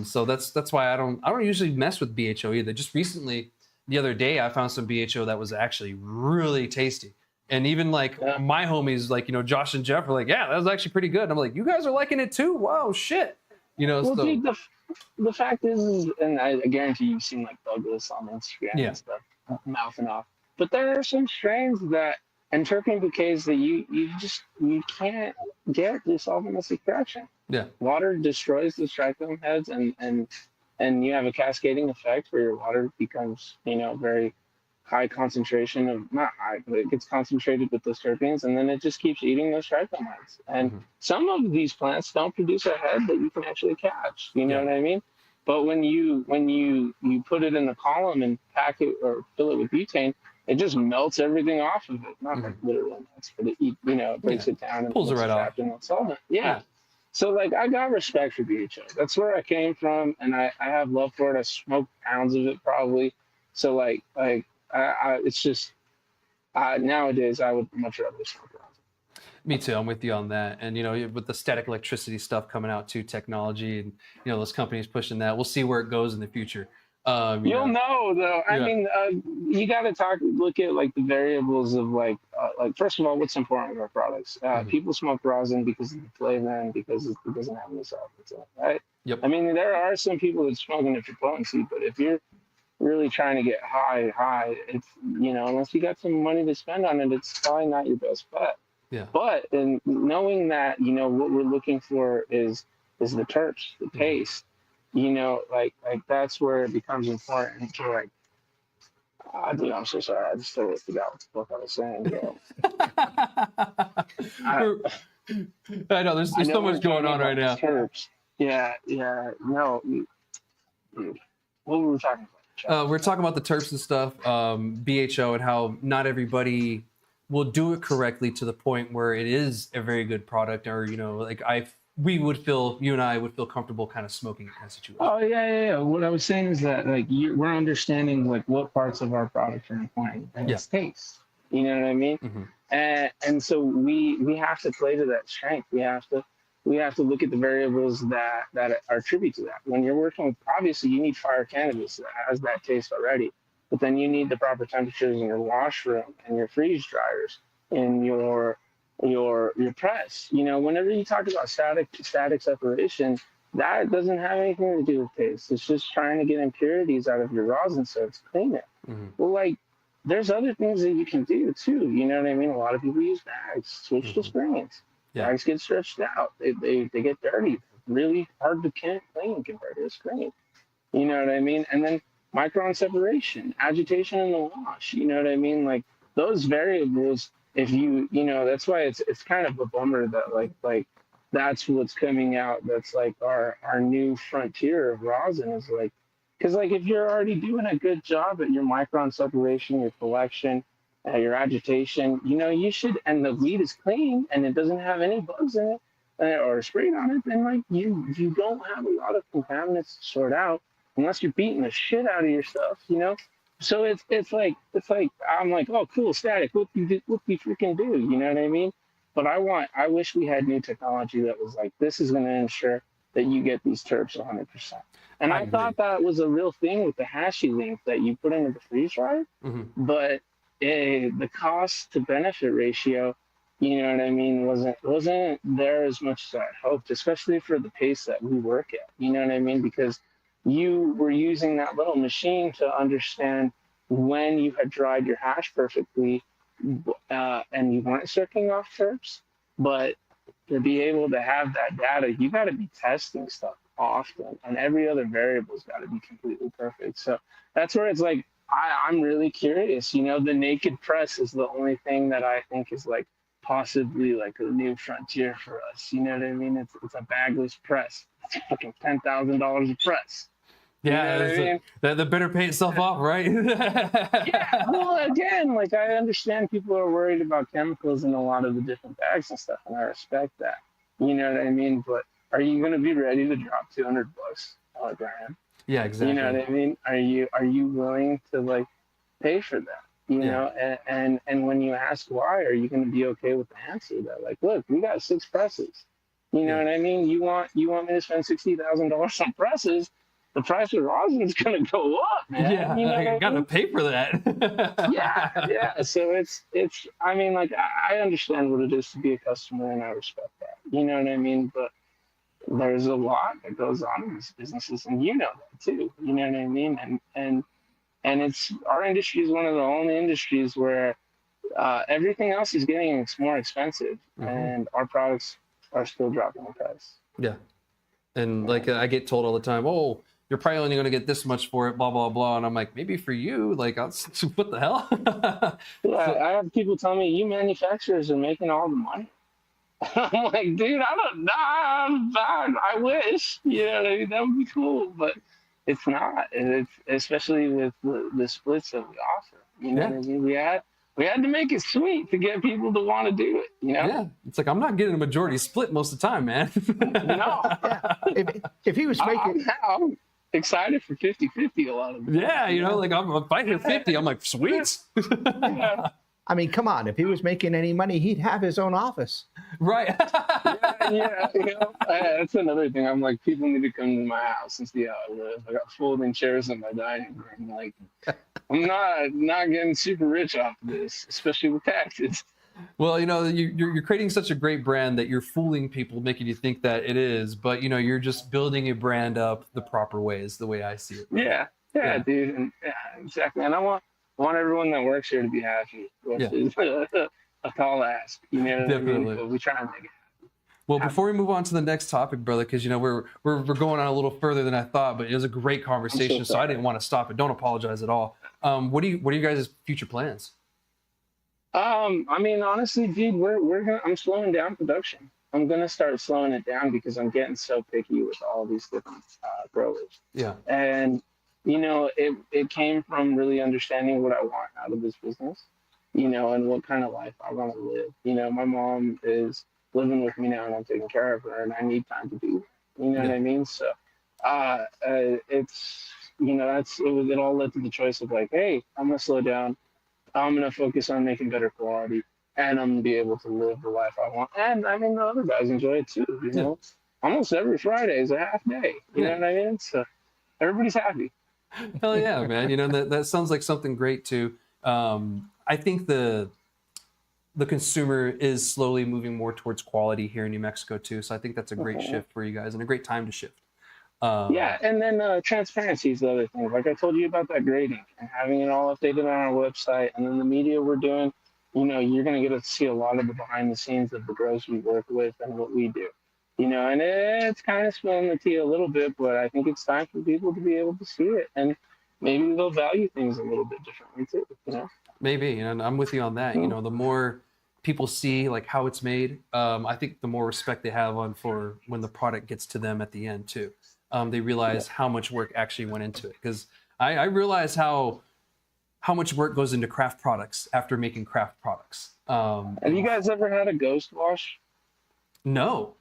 So that's why I don't usually mess with BHO either. Just recently, the other day, I found some BHO that was actually really tasty. And even my homies, Josh and Jeff, are like, yeah, that was actually pretty good. And I'm like, you guys are liking it too? Wow, shit. Well, dude, the fact is, and I guarantee you've seen Douglas on Instagram and stuff, mouthing off. But there are some strains and terpene bouquets that you can't get the solventless extraction. Yeah. Water destroys the trichome heads and you have a cascading effect where your water becomes, very high concentration of, not high, but it gets concentrated with those terpenes, and then it just keeps eating those trichome heads. And some of these plants don't produce a head that you can actually catch. You know what I mean? But when you put it in a column and pack it or fill it with butane, it just melts everything off of it. Not literally melts, but it breaks it down and pulls it right off. In solvent. Yeah. So I got respect for BHO. That's where I came from, and I have love for it. I smoked pounds of it probably. So it's just nowadays I would much rather smoke rosin. Me too. I'm with you on that. And with the static electricity stuff coming out too, technology, and those companies pushing that, we'll see where it goes in the future. You'll know though. I mean, you got to look at the variables of first of all, what's important with our products. People smoke rosin because of the flavor and because it doesn't have any solvents in it, right? Yep. I mean, there are some people that smoke it for potency, but if you're really trying to get high, it's unless you got some money to spend on it, it's probably not your best bet. Yeah. But in knowing that, what we're looking for is the terps, the taste. That's where it becomes important to Dude, I'm so sorry. I just totally forgot what the fuck I was saying. Yeah. I know there's so much going on right now. Terps. Yeah. No. What were we talking about? We're talking about the terps and stuff, BHO, and how not everybody will do it correctly to the point where it is a very good product, or like you and I would feel comfortable kind of smoking it kind of situation. Oh yeah. What I was saying is that like we're understanding like what parts of our product are important and its taste. You know what I mean? Mm-hmm. And so we have to play to that strength. We have to look at the variables that are tribute to that. When you're working with, obviously you need fire cannabis that has that taste already, but then you need the proper temperatures in your washroom and your freeze dryers and your press. Whenever you talk about static separation, that doesn't have anything to do with taste. It's just trying to get impurities out of your rosin so it's cleaner. Mm-hmm. Well, like there's other things that you can do too. You know what I mean? A lot of people use bags, switch to screens. Yeah. Bags get stretched out. They get dirty. Really hard to clean compared to a screen. You know what I mean? And then micron separation, agitation in the wash. You know what I mean? Like those variables, if that's why it's kind of a bummer that like that's what's coming out. That's like our new frontier of rosin is like, because like if you're already doing a good job at your micron separation, your collection, your agitation, you should, and the weed is clean and it doesn't have any bugs in it or sprayed on it, then like you don't have a lot of contaminants to sort out unless you're beating the shit out of your stuff, So it's like I'm like, oh cool, static, what we freaking do, you know what I mean? But I wish we had new technology that was like, this is going to ensure that you get these terps 100%. And I thought that was a real thing with the hashy link that you put into the freeze dryer, but the cost to benefit ratio, you know what I mean, wasn't there as much as I hoped, especially for the pace that we work at, you know what I mean? Because you were using that little machine to understand when you had dried your hash perfectly, and you weren't circling off terps, but to be able to have that data, you got to be testing stuff often, and every other variable's got to be completely perfect. So that's where it's like, I'm really curious. The naked press is the only thing that I think is like possibly like a new frontier for us. You know what I mean? It's a bagless press. It's fucking $10,000 a press. Yeah, the better pay itself off, right? Yeah. Well, again, like I understand people are worried about chemicals in a lot of the different bags and stuff, and I respect that. You know what I mean? But are you going to be ready to drop $200 on a gram? Yeah, exactly. You know what I mean? Are you willing to like pay for that? And when you ask why, are you going to be okay with the answer that like, look, we got 6 presses. You know what I mean? You want me to spend $60,000 on presses? The price of rosin is going to go up, man. Yeah, I got to pay for that. yeah. So it's. I mean, like I understand what it is to be a customer, and I respect that. You know what I mean? But there's a lot that goes on in these businesses, and you know that too. You know what I mean? And it's our industry is one of the only industries where everything else is getting more expensive, and our products are still dropping in price. Yeah, and like I get told all the time, oh, you're probably only going to get this much for it, blah blah blah, and I'm like, maybe for you, like, what the hell? I have people tell me, you manufacturers are making all the money. I'm like, dude, I don't know. I wish, you know what I mean? That would be cool, but it's not. It's especially with the splits that we offer. You know what I mean? We had to make it sweet to get people to want to do it. Yeah, it's like I'm not getting a majority split most of the time, man. No. Yeah. If he was making, I'm excited for 50-50 a lot of the time. Yeah, like if I hit 50, I'm like, sweet. Yeah. I mean, come on. If he was making any money, he'd have his own office. Right. Yeah. That's another thing. I'm like, people need to come to my house and see how I live. I got folding chairs in my dining room. Like, I'm not getting super rich off of this, especially with taxes. Well, you're creating such a great brand that you're fooling people, making you think that it is, but you're just building a brand up the proper way, is the way I see it. Yeah, dude, and exactly. And I want everyone that works here to be happy, which is a tall ask. Definitely. I mean? But we try and make it happen. Well, before we move on to the next topic, brother, because we're going on a little further than I thought, but it was a great conversation, so I didn't want to stop it. Don't apologize at all. What are you guys' future plans? I mean, honestly, dude, I'm slowing down production. I'm gonna start slowing it down because I'm getting so picky with all these different growers. Yeah. And it came from really understanding what I want out of this business, and what kind of life I want to live. My mom is living with me now, and I'm taking care of her, and I need time to do that. You know what I mean? So, it's it all led to the choice of like, hey, I'm gonna slow down. I'm gonna focus on making better quality, and I'm gonna be able to live the life I want. And I mean, the other guys enjoy it too. Almost every Friday is a half day. You know what I mean? So everybody's happy. Hell yeah, man! That sounds like something great too. I think the consumer is slowly moving more towards quality here in New Mexico too. So I think that's a great shift for you guys and a great time to shift. Yeah, and then transparency is the other thing. Like I told you about that grading and having it all updated on our website, and then the media we're doing. You're gonna get to see a lot of the behind the scenes of the grows we work with and what we do. And it's kind of spilling the tea a little bit, but I think it's time for people to be able to see it, and maybe they'll value things a little bit differently too. Maybe, and I'm with you on that. The more people see like how it's made, I think the more respect they have for when the product gets to them at the end too. They realize how much work actually went into it, because I realize how much work goes into craft products after making craft products. Have you guys ever had a ghost wash? No.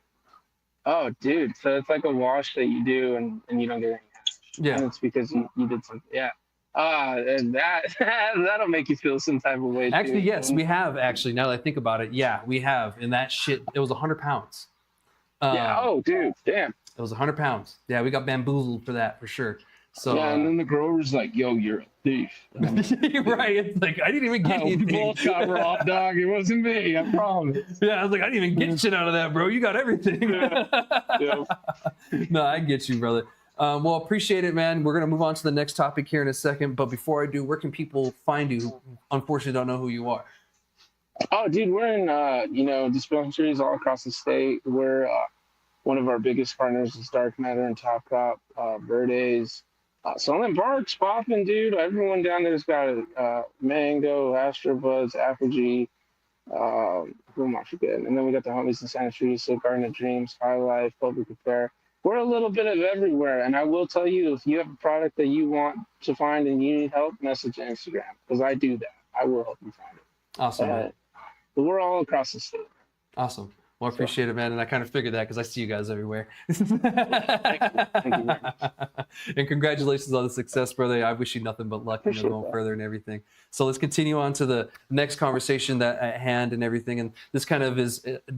Oh, dude. So it's like a wash that you do and you don't get any ash. Yeah. And it's because you did something. Yeah. And that'll make you feel some type of way. Actually, too. yes, we have actually. Now that I think about it, yeah, we have. And that shit, it was 100 pounds. Yeah. Oh, dude. Damn. It was 100 pounds. Yeah, we got bamboozled for that for sure. So yeah, and then the grower's like, "Yo, you're a thief." Right? It's like I didn't even get anything. We both got robbed, dog. It wasn't me. I promise. Yeah, I was like, I didn't even get shit out of that, bro. You got everything. Yeah. No, I get you, brother. Well, appreciate it, man. We're gonna move on to the next topic here in a second. But before I do, where can people find you who unfortunately don't know who you are? Oh, dude, we're in dispensaries all across the state. We're one of our biggest partners is Dark Matter and Top Crop, Verdes. Selling Parks popping, dude. Everyone down there's got Mango, Astro Buds, Apogee. Who am I forgetting? And then we got the homies in Santa Teresa, Garden of Dreams, High Life, Public Affair. We're a little bit of everywhere. And I will tell you, if you have a product that you want to find and you need help, message Instagram, because I do that. I will help you find it. Awesome. But we're all across the state. Awesome. Well, I appreciate it, man. And I kind of figured that because I see you guys everywhere. Thank you very much. And congratulations on the success, brother. I wish you nothing but luck going further and everything. So let's continue on to the next conversation that at hand and everything. And this kind of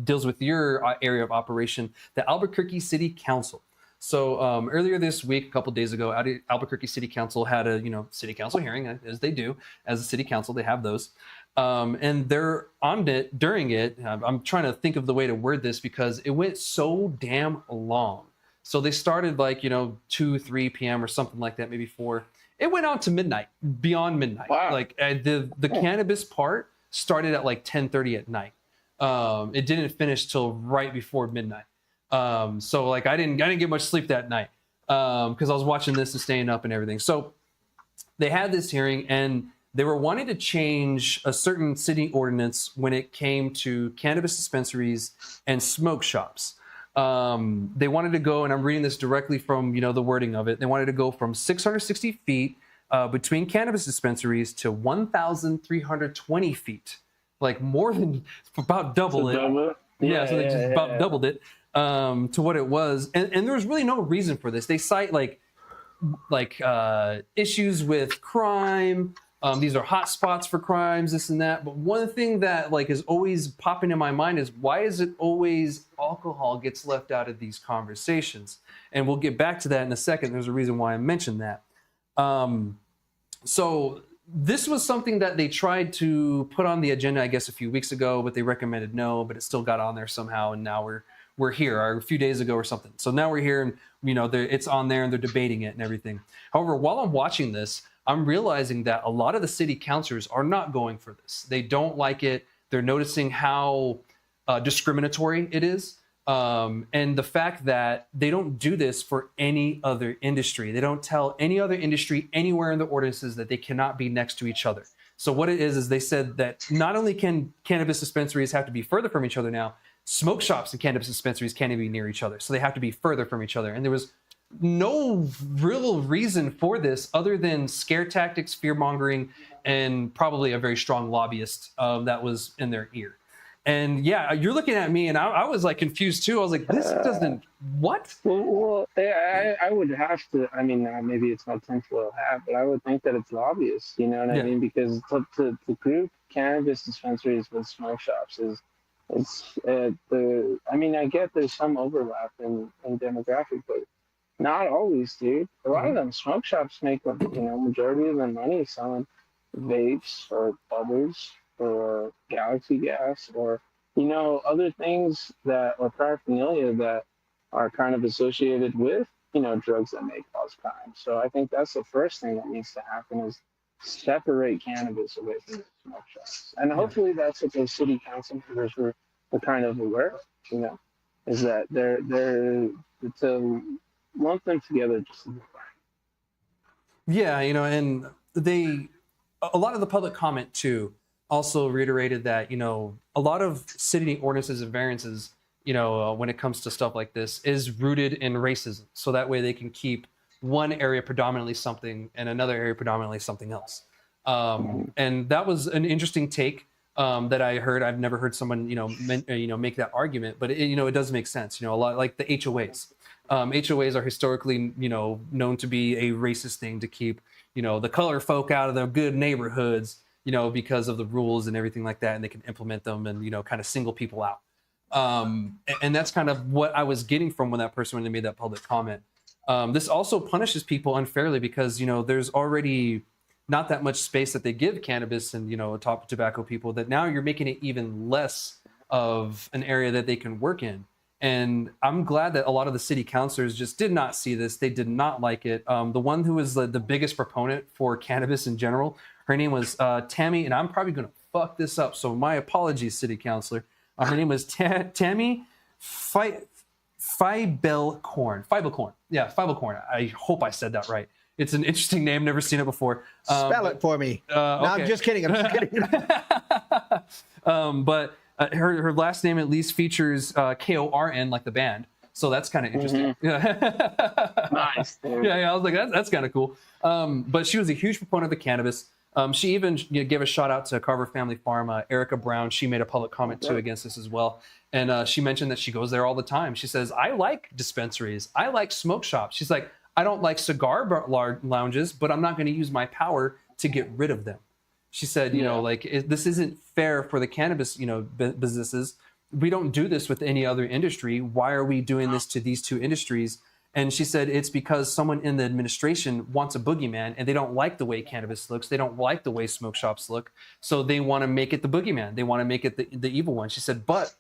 deals with your area of operation, the Albuquerque City Council. So earlier this week, a couple days ago, Albuquerque City Council had a city council hearing, as they do. As a city council, they have those. And they're on it during it. I'm trying to think of the way to word this because it went so damn long. So they started like 2, 3 p.m. or something like that, maybe 4. It went on to midnight, beyond midnight. Wow. Like the cannabis part started at like 10:30 at night. It didn't finish till right before midnight. So like I didn't get much sleep that night because I was watching this and staying up and everything. So they had this hearing and they were wanting to change a certain city ordinance when it came to cannabis dispensaries and smoke shops. They wanted to go, and I'm reading this directly from the wording of it. They wanted to go from 660 feet between cannabis dispensaries to 1,320 feet, like more than about double it. Yeah, so they just about doubled it to what it was, and there was really no reason for this. They cite like issues with crime. These are hot spots for crimes, this and that. But one thing that is always popping in my mind is why is it always alcohol gets left out of these conversations? And we'll get back to that in a second. There's a reason why I mentioned that. So this was something that they tried to put on the agenda, I guess, a few weeks ago, but they recommended no, but it still got on there somehow. And now we're here, or a few days ago or something. So now we're here and it's on there and they're debating it and everything. However, while I'm watching this, I'm realizing that a lot of the city councilors are not going for this. They don't like it. They're noticing how discriminatory it is. And the fact that they don't do this for any other industry. They don't tell any other industry anywhere in the ordinances that they cannot be next to each other. So what it is they said that not only can cannabis dispensaries have to be further from each other now, smoke shops and cannabis dispensaries can't even be near each other. So they have to be further from each other. And there was no real reason for this other than scare tactics, fear mongering, and probably a very strong lobbyist that was in their ear. And yeah, you're looking at me and I was like confused too. I was like, this doesn't, what? Well, I would have to, I mean, maybe it's not tinfoil hat, but I would think that it's lobbyists, you know what I mean? Because to group cannabis dispensaries with smoke shops I mean, I get there's some overlap in demographic, but not always, dude. A lot of them smoke shops make up, majority of their money selling vapes or bubbles or Galaxy Gas or, other things that are paraphernalia that are kind of associated with, drugs that may cause crime. So I think that's the first thing that needs to happen is separate cannabis away from the smoke shops. And hopefully that's what those city council members were kind of aware of, is that they're to lump them together just isn't right. Yeah, and a lot of the public comment too also reiterated that, a lot of city ordinances and variances, when it comes to stuff like this is rooted in racism. So that way they can keep one area predominantly something and another area predominantly something else. And that was an interesting take that I heard. I've never heard someone, make that argument, but it does make sense. A lot like the HOAs. HOAs are historically, known to be a racist thing to keep, the color folk out of the good neighborhoods, because of the rules and everything like that, and they can implement them and, kind of single people out. And that's kind of what I was getting from when they made that public comment. This also punishes people unfairly because, there's already not that much space that they give cannabis and, top tobacco people, that now you're making it even less of an area that they can work in. And I'm glad that a lot of the city councilors just did not see this. They did not like it. The one who was the biggest proponent for cannabis in general, her name was Tammy, and I'm probably going to fuck this up. So my apologies, city councilor. Her name was Tammy Fibelkorn. Yeah, Fibelkorn. I hope I said that right. It's an interesting name. Never seen it before. Spell it for me. No, I'm just kidding. But her last name at least features Korn, like the band. So that's kind of interesting. Nice. Yeah. I was like, that's kind of cool. But she was a huge proponent of the cannabis. She even gave a shout out to Carver Family Farm. Erica Brown, she made a public comment too against this as well. And she mentioned that she goes there all the time. She says, I like dispensaries. I like smoke shops. She's like, I don't like cigar lounges, but I'm not going to use my power to get rid of them. She said, this isn't fair for the cannabis, businesses. We don't do this with any other industry. Why are we doing this to these two industries? And she said it's because someone in the administration wants a boogeyman and they don't like the way cannabis looks. They don't like the way smoke shops look. So they want to make it the boogeyman. They want to make it the evil one. She said, but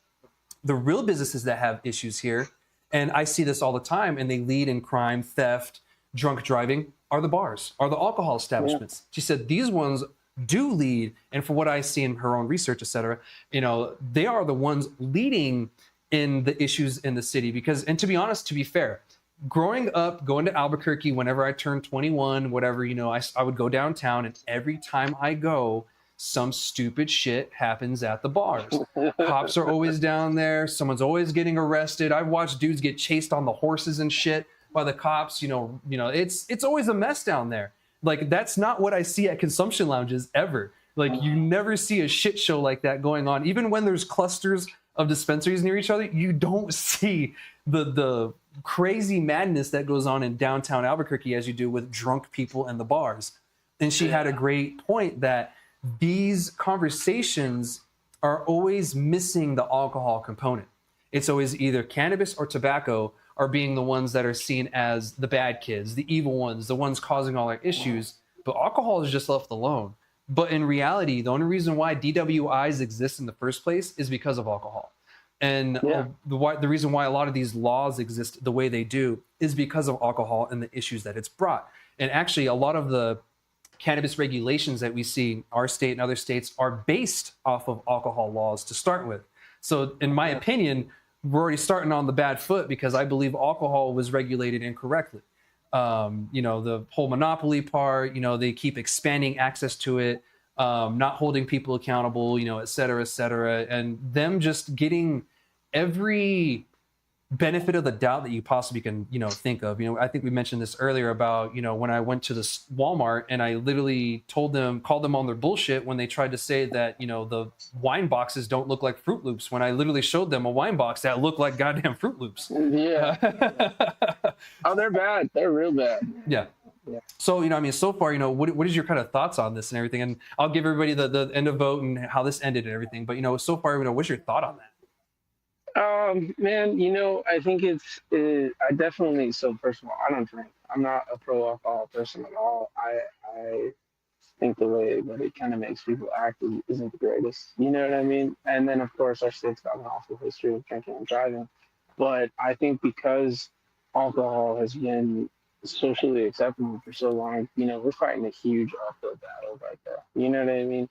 the real businesses that have issues here, and I see this all the time, and they lead in crime, theft, drunk driving, are the bars, are the alcohol establishments. Yeah. She said these ones do lead, and for what I see in her own research, et cetera, they are the ones leading in the issues in the city. Because, and to be honest, to be fair, growing up, going to Albuquerque, whenever I turned 21, whatever, I would go downtown, and every time I go, some stupid shit happens at the bars. Cops are always down there. Someone's always getting arrested. I've watched dudes get chased on the horses and shit by the cops. It's always a mess down there. Like, that's not what I see at consumption lounges ever. Like, you never see a shit show like that going on. Even when there's clusters of dispensaries near each other, you don't see the crazy madness that goes on in downtown Albuquerque as you do with drunk people in the bars. And she had a great point that these conversations are always missing the alcohol component. It's always either cannabis or tobacco are being the ones that are seen as the bad kids, the evil ones, the ones causing all our issues. But alcohol is just left alone. But in reality, the only reason why DWIs exist in the first place is because of alcohol. And the reason why a lot of these laws exist the way they do is because of alcohol and the issues that it's brought. And actually, a lot of the cannabis regulations that we see in our state and other states are based off of alcohol laws to start with. So in my opinion, we're already starting on the bad foot because I believe alcohol was regulated incorrectly. The whole monopoly part, they keep expanding access to it, not holding people accountable, et cetera, and them just getting every benefit of the doubt that you possibly can, think of. I think we mentioned this earlier about, when I went to this Walmart and I literally called them on their bullshit when they tried to say that, the wine boxes don't look like Fruit Loops, when I literally showed them a wine box that looked like goddamn Fruit Loops. Yeah. Oh, they're bad. They're real bad. Yeah. Yeah. So, so far, what is your kind of thoughts on this and everything? And I'll give everybody the end of vote and how this ended and everything. But, so far, what's your thought on that? Man, I think I definitely, so first of all, I don't drink. I'm not a pro alcohol person at all. I think the way that it kind of makes people act isn't the greatest. You know what I mean? And then, of course, our state's got an awful history of drinking and driving. But I think because alcohol has been socially acceptable for so long, we're fighting a huge uphill battle right there. You know what I mean?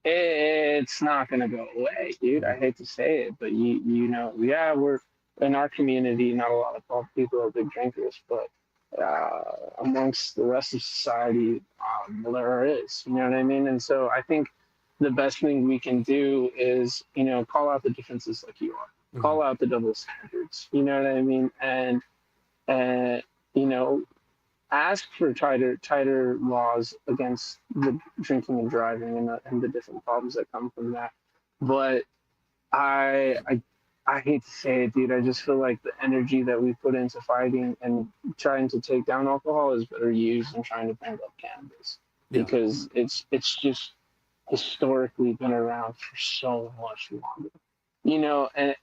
It's not going to go away, dude. I hate to say it, but we're in our community, not a lot of people are big drinkers, but amongst the rest of society, there is, you know what I mean? And so I think the best thing we can do is, call out the differences like you are, Mm-hmm. call out the double standards, you know what I mean? And ask for tighter laws against the drinking and driving and the different problems that come from that. But I hate to say it, dude. I just feel like the energy that we put into fighting and trying to take down alcohol is better used than trying to bring up cannabis, because it's just historically been around for so much longer,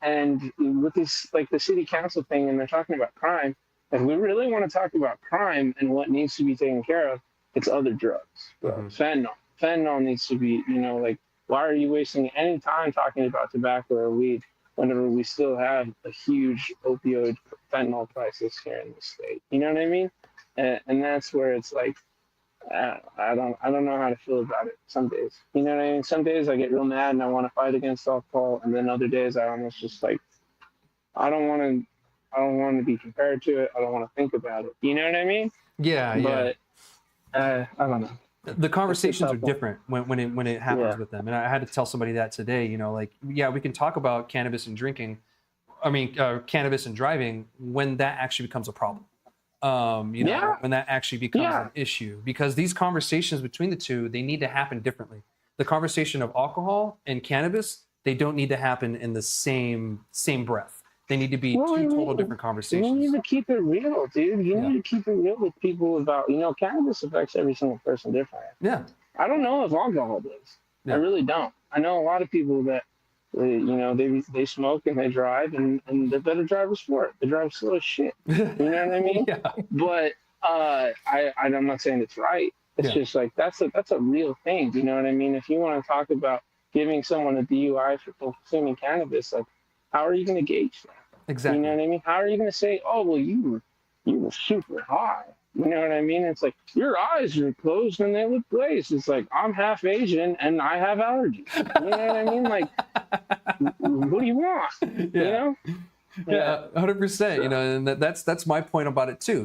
and with this, like the city council thing, and they're talking about crime. If we really want to talk about crime and what needs to be taken care of, it's other drugs. Mm-hmm. Fentanyl needs to be, why are you wasting any time talking about tobacco or weed whenever we still have a huge opioid fentanyl crisis here in the state? You know what I mean? And that's where it's like, I don't know how to feel about it some days. You know what I mean? Some days I get real mad and I want to fight against alcohol, and then other days I almost just like, I don't want to be compared to it. I don't want to think about it. You know what I mean? Yeah. But I don't know. The conversations are different when it happens with them. And I had to tell somebody that today, we can talk about cannabis and drinking. Cannabis and driving when that actually becomes a problem. When that actually becomes an issue, because these conversations between the two, they need to happen differently. The conversation of alcohol and cannabis, they don't need to happen in the same breath. They need to be two total different conversations. You need to keep it real, dude. You need to keep it real with people about, cannabis affects every single person differently. Yeah. I don't know if alcohol does. Yeah. I really don't. I know a lot of people that, they smoke and they drive, and they're better drivers for it. They drive slow as shit. You know what I mean? Yeah. But I'm not saying it's right. It's just like that's a real thing. You know what I mean? If you want to talk about giving someone a DUI for consuming cannabis, like, how are you going to gauge that? Exactly. You know what I mean? How are you going to say, oh, well, you were super high? You know what I mean? It's like, your eyes are closed and they look glazed. It's like, I'm half Asian and I have allergies. You know what I mean? Like, what do you want? Yeah. 100%. And that's my point about it too.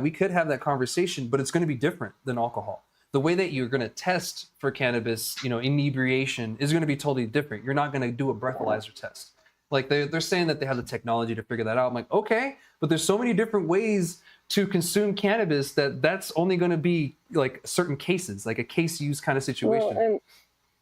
We could have that conversation, but it's going to be different than alcohol. The way that you're going to test for cannabis, inebriation is going to be totally different. You're not going to do a breathalyzer test. Like they're saying that they have the technology to figure that out. I'm like, okay, but there's so many different ways to consume cannabis that's only going to be like certain cases, like a case use kind of situation.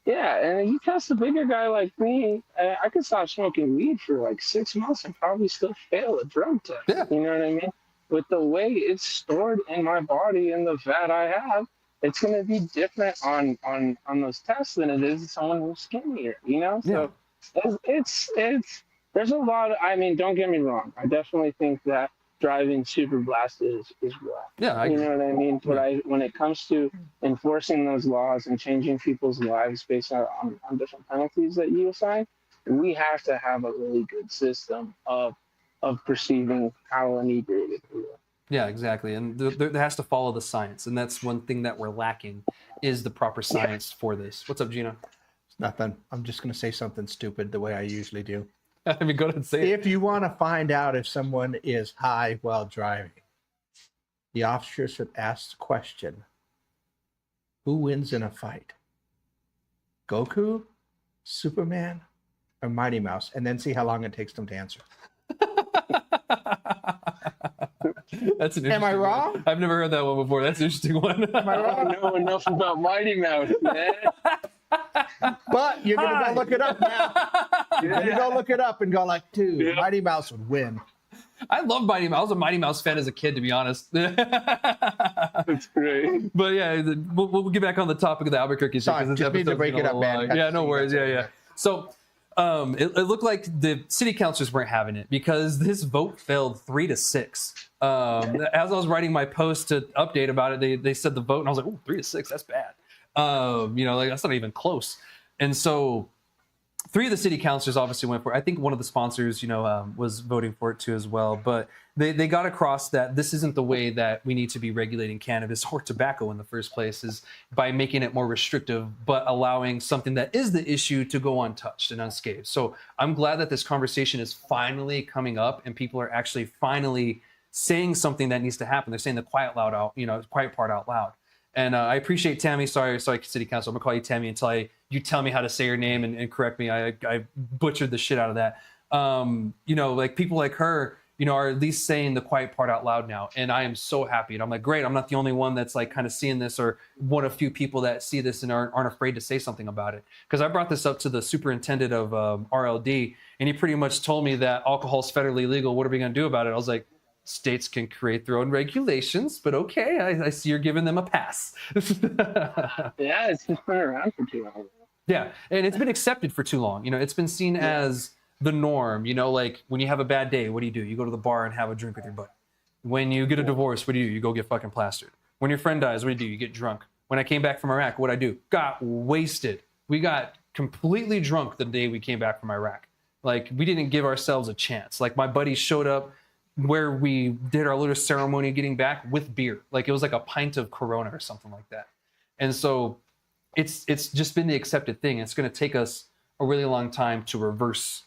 And you test a bigger guy like me, I could stop smoking weed for like 6 months and probably still fail a drug test. Yeah. You know what I mean? With the way it's stored in my body and the fat I have, it's going to be different on those tests than it is someone who's skinnier, So it's there's a lot of, don't get me wrong. I definitely think that driving super blasted is wrong. Yeah, you know what I mean? But when it comes to enforcing those laws and changing people's lives based on different penalties that you assign, we have to have a really good system of perceiving how inebriated we are. Yeah, exactly. And there has to follow the science. And that's one thing that we're lacking is the proper science for this. What's up, Gina? Nothing. I'm just going to say something stupid the way I usually do. I mean, go ahead and say it. If you want to find out if someone is high while driving, the officer should ask the question, who wins in a fight? Goku, Superman, or Mighty Mouse? And then see how long it takes them to answer. That's an Am I interesting wrong? one. I've never heard that one before. That's an interesting one. Am I I wrong? don't know enough about Mighty Mouse, man. But you're going to go look it up now. You're going to go look it up and go like, dude, Yeah. Mighty Mouse would win. I love Mighty Mouse. I was a Mighty Mouse fan as a kid, to be honest. That's great. But yeah, we'll get back on the topic of the Albuquerque. Sorry, because this just need to episode's break been it a up, little man. long. Yeah, no See, worries. that's Yeah, it, yeah. So it looked like the city councilors weren't having it because this vote failed 3-6. As I was writing my post to update about it, they said the vote, and I was like, "Oh, 3-6, that's bad." Like that's not even close. And so 3 of the city councilors obviously went for it. I think one of the sponsors, was voting for it too as well. But they got across that this isn't the way that we need to be regulating cannabis or tobacco in the first place, is by making it more restrictive, but allowing something that is the issue to go untouched and unscathed. So I'm glad that this conversation is finally coming up and people are actually finally saying something that needs to happen. They're saying the quiet part out loud. And I appreciate Tammy. Sorry, City Council. I'm gonna call you Tammy until you tell me how to say your name and correct me. I butchered the shit out of that. Like people like her, are at least saying the quiet part out loud now. And I am so happy. And I'm like, great. I'm not the only one that's like kind of seeing this, or one of few people that see this and aren't afraid to say something about it. Because I brought this up to the superintendent of RLD, and he pretty much told me that alcohol is federally legal. What are we gonna do about it? I was like, states can create their own regulations, but okay, I see you're giving them a pass. Yeah, it's just been around for too long. Yeah, and it's been accepted for too long. It's been seen as the norm. Like when you have a bad day, what do? You go to the bar and have a drink with your buddy. When you get a divorce, what do? You go get fucking plastered. When your friend dies, what do? You get drunk. When I came back from Iraq, what I do? Got wasted. We got completely drunk the day we came back from Iraq. Like we didn't give ourselves a chance. Like my buddy showed up where we did our little ceremony of getting back with beer. Like it was like a pint of Corona or something like that. And so it's just been the accepted thing. It's going to take us a really long time to reverse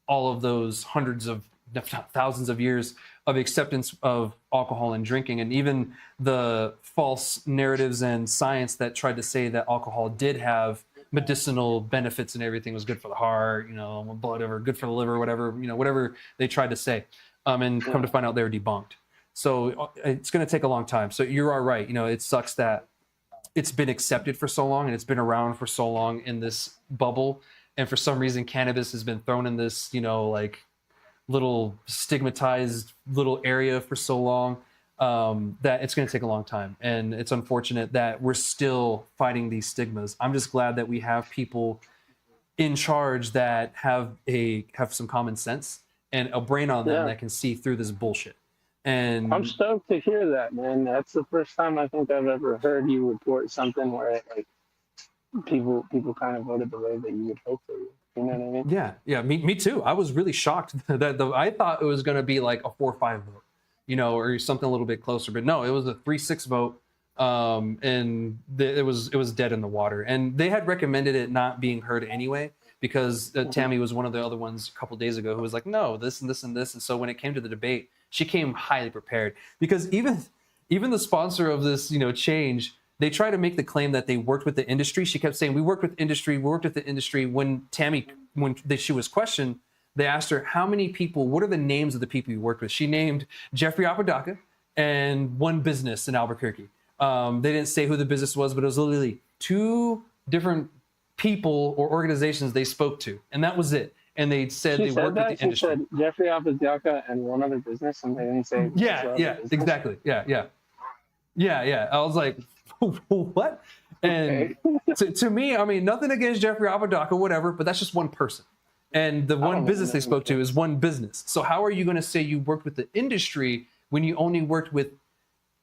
all of those hundreds of, if not thousands of years of acceptance of alcohol and drinking. And even the false narratives and science that tried to say that alcohol did have medicinal benefits and everything, was good for the heart, whatever, good for the liver, whatever, whatever they tried to say. And come to find out they were debunked. So it's going to take a long time. So you are right. It sucks that it's been accepted for so long and it's been around for so long in this bubble. And for some reason, cannabis has been thrown in this, like little stigmatized little area for so long that it's going to take a long time. And it's unfortunate that we're still fighting these stigmas. I'm just glad that we have people in charge that have some common sense and a brain on them that can see through this bullshit. And I'm stoked to hear that, man. That's the first time I think I've ever heard you report something where like people kind of voted the way that you would hope they would. You know what I mean? Yeah, me too. I was really shocked that I thought it was going to be like a 4-5 vote, or something a little bit closer. But no, it was a 3-6 vote, and it was dead in the water. And they had recommended it not being heard anyway, because Tammy was one of the other ones a couple days ago who was like, no, this and this and this. And so when it came to the debate, she came highly prepared, because even the sponsor of this, change, they try to make the claim that they worked with the industry. She kept saying, we worked with industry. When she was questioned, they asked her, how many people, what are the names of the people you worked with? She named Jeffrey Apodaca and one business in Albuquerque. They didn't say who the business was, but it was literally 2 different people or organizations they spoke to, and that was it. And they said they worked with the industry. She said Jeffrey Apodaca and one other business, and they didn't say. Yeah, exactly. Yeah. I was like, what? And to me, I mean, nothing against Jeffrey Apodaca, whatever, but that's just one person. And the one business they spoke to is one business. So how are you going to say you worked with the industry when you only worked with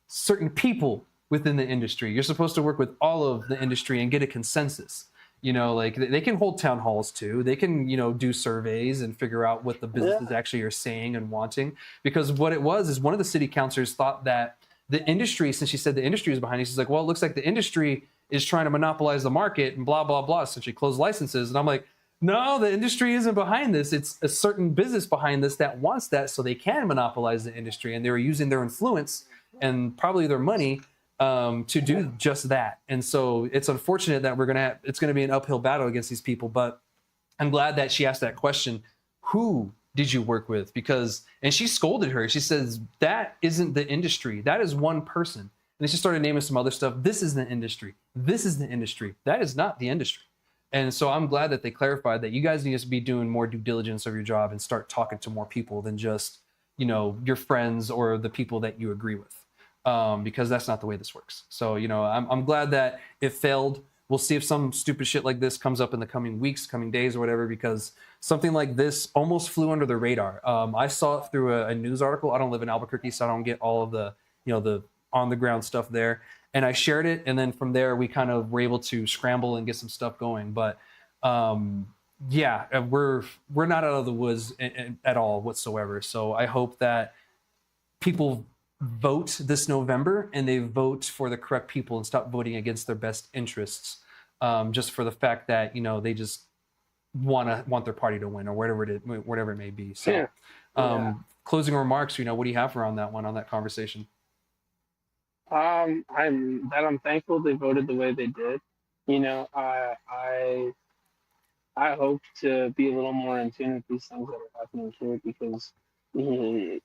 certain people within the industry? You're supposed to work with all of the industry and get a consensus. Like they can hold town halls too. They can, do surveys and figure out what the businesses actually are saying and wanting. Because what it was is one of the city councilors thought that the industry, since she said the industry was behind it, she's like, well, it looks like the industry is trying to monopolize the market and blah, blah, blah, essentially close licenses. And I'm like, no, the industry isn't behind this. It's a certain business behind this that wants that so they can monopolize the industry. And they were using their influence and probably their money to do just that. And so it's unfortunate that it's going to be an uphill battle against these people. But I'm glad that she asked that question. Who did you work with? And she scolded her. She says, that isn't the industry. That is one person. And then she started naming some other stuff. This is the industry. This is the industry. That is not the industry. And so I'm glad that they clarified that you guys need to be doing more due diligence of your job and start talking to more people than just, your friends or the people that you agree with, because that's not the way this works. So, I'm glad that it failed. We'll see if some stupid shit like this comes up in the coming weeks, coming days or whatever, because something like this almost flew under the radar. I saw it through a news article. I don't live in Albuquerque, so I don't get all of the, the on the ground stuff there. And I shared it. And then from there, we kind of were able to scramble and get some stuff going. But yeah, we're not out of the woods at all whatsoever. So I hope that people vote this November and they vote for the correct people and stop voting against their best interests, just for the fact that they just want their party to win or whatever it may be. So closing remarks, what do you have around that one, on that conversation? I'm thankful they voted the way they did. I hope to be a little more in tune with these things that are happening here, because we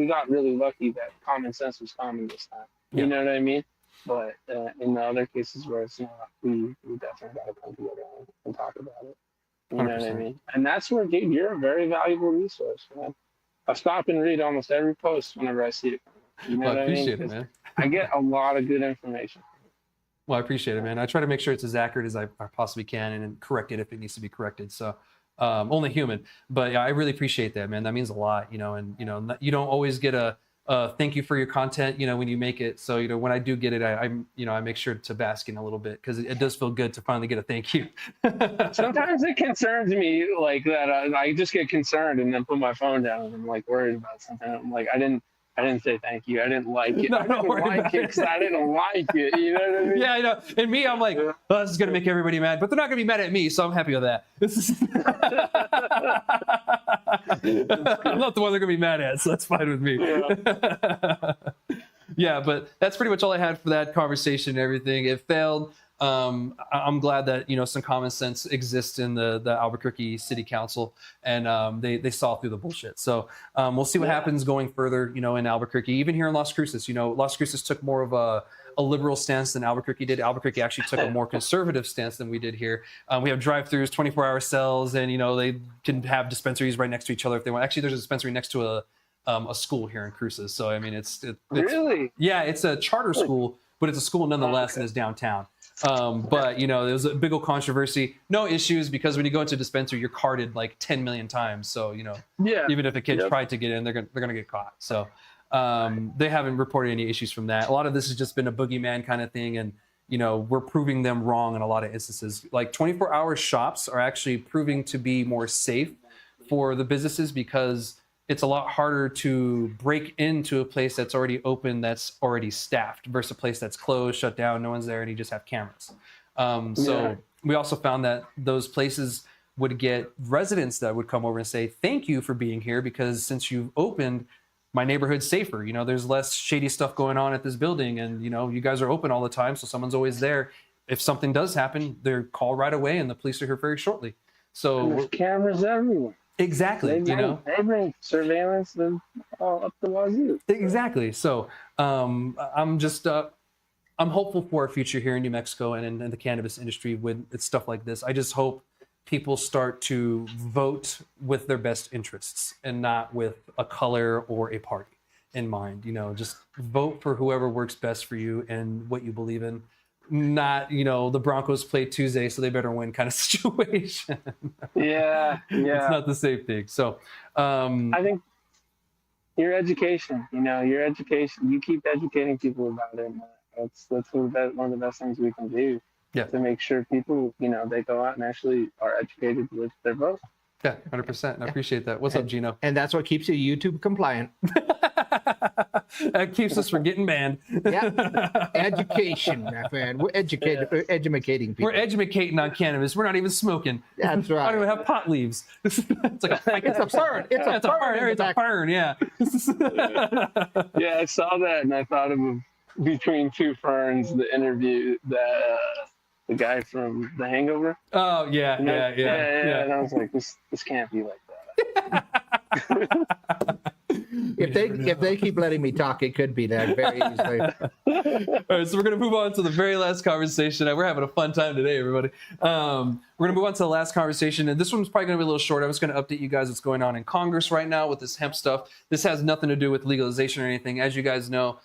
got really lucky that common sense was common this time. You know what I mean? But in the other cases where it's not, we definitely got to come together and talk about it. You 100%. know what I mean? And that's where, dude, you're a very valuable resource, man. I stop and read almost every post whenever I see it. You know Well, what I appreciate I mean? it, man. I get a lot of good information. Well, I appreciate it, man. I try to make sure it's as accurate as I possibly can and correct it if it needs to be corrected. So only human. But yeah, I really appreciate that, man. That means a lot, and, you don't always get a thank you for your content, when you make it. So, when I do get it, I make sure to bask in a little bit, because it does feel good to finally get a thank you. Sometimes it concerns me like that. I just get concerned and then put my phone down and I'm like worried about something. I'm like, I didn't say thank you. I didn't like it. No, I didn't like it because I didn't like it. You know what I mean? Yeah, I know. And me, I'm like, oh, this is going to make everybody mad. But they're not going to be mad at me, so I'm happy with that. I'm not the one they're going to be mad at, so that's fine with me. Yeah, but that's pretty much all I had for that conversation and everything. It failed. I'm glad that some common sense exists in the Albuquerque City Council, and they saw through the bullshit. So we'll see what happens going further, in Albuquerque, even here in Las Cruces. Las Cruces took more of a liberal stance than Albuquerque did. Albuquerque actually took a more conservative stance than we did here. We have drive-throughs, 24-hour cells, and they can have dispensaries right next to each other if they want. Actually, there's a dispensary next to a school here in Cruces. So I mean, it's really, yeah, it's a charter school, but it's a school nonetheless, and it's downtown. But there was a big old controversy. No issues, because when you go into a dispensary, you're carded like 10 million times. So even if a kid tried to get in, they're gonna get caught. So they haven't reported any issues from that. A lot of this has just been a boogeyman kind of thing, and we're proving them wrong in a lot of instances. Like 24-hour shops are actually proving to be more safe for the businesses, because it's a lot harder to break into a place that's already open, that's already staffed, versus a place that's closed, shut down, no one's there, and you just have cameras. So we also found that those places would get residents that would come over and say, thank you for being here, because since you've opened, my neighborhood's safer. There's less shady stuff going on at this building, and you guys are open all the time, so someone's always there. If something does happen, they're called right away, and the police are here very shortly. So there's cameras everywhere. Exactly. They bring surveillance all up the wazoo. Exactly. So I'm hopeful for a future here in New Mexico and in the cannabis industry with stuff like this. I just hope people start to vote with their best interests and not with a color or a party in mind. Just vote for whoever works best for you and what you believe in. Not, the Broncos play Tuesday, so they better win kind of situation. Yeah. It's not the same thing. So I think your education, you keep educating people about it. That's one of the best things we can do. Yeah. To make sure people, they go out and actually are educated with their vote. Yeah, 100%. I appreciate that. What's up, Gino? And that's what keeps you YouTube compliant. That keeps us from getting banned. Yeah. Education, my friend. We're educating people. We're educating on cannabis. We're not even smoking. That's I right. don't even have pot leaves. It's like It's a fern. It's a fern. It's a fern. Yeah. Yeah, I saw that and I thought of Between Two Ferns, the interview that the guy from The Hangover. Oh yeah, And yeah. And I was like, this can't be like that. If they keep letting me talk, it could be that very easily. All right, so we're gonna move on to the very last conversation. We're having a fun time today, everybody. We're gonna move on to the last conversation, and this one's probably gonna be a little short. I'm just gonna update you guys what's going on in Congress right now with this hemp stuff. This has nothing to do with legalization or anything. As you guys know,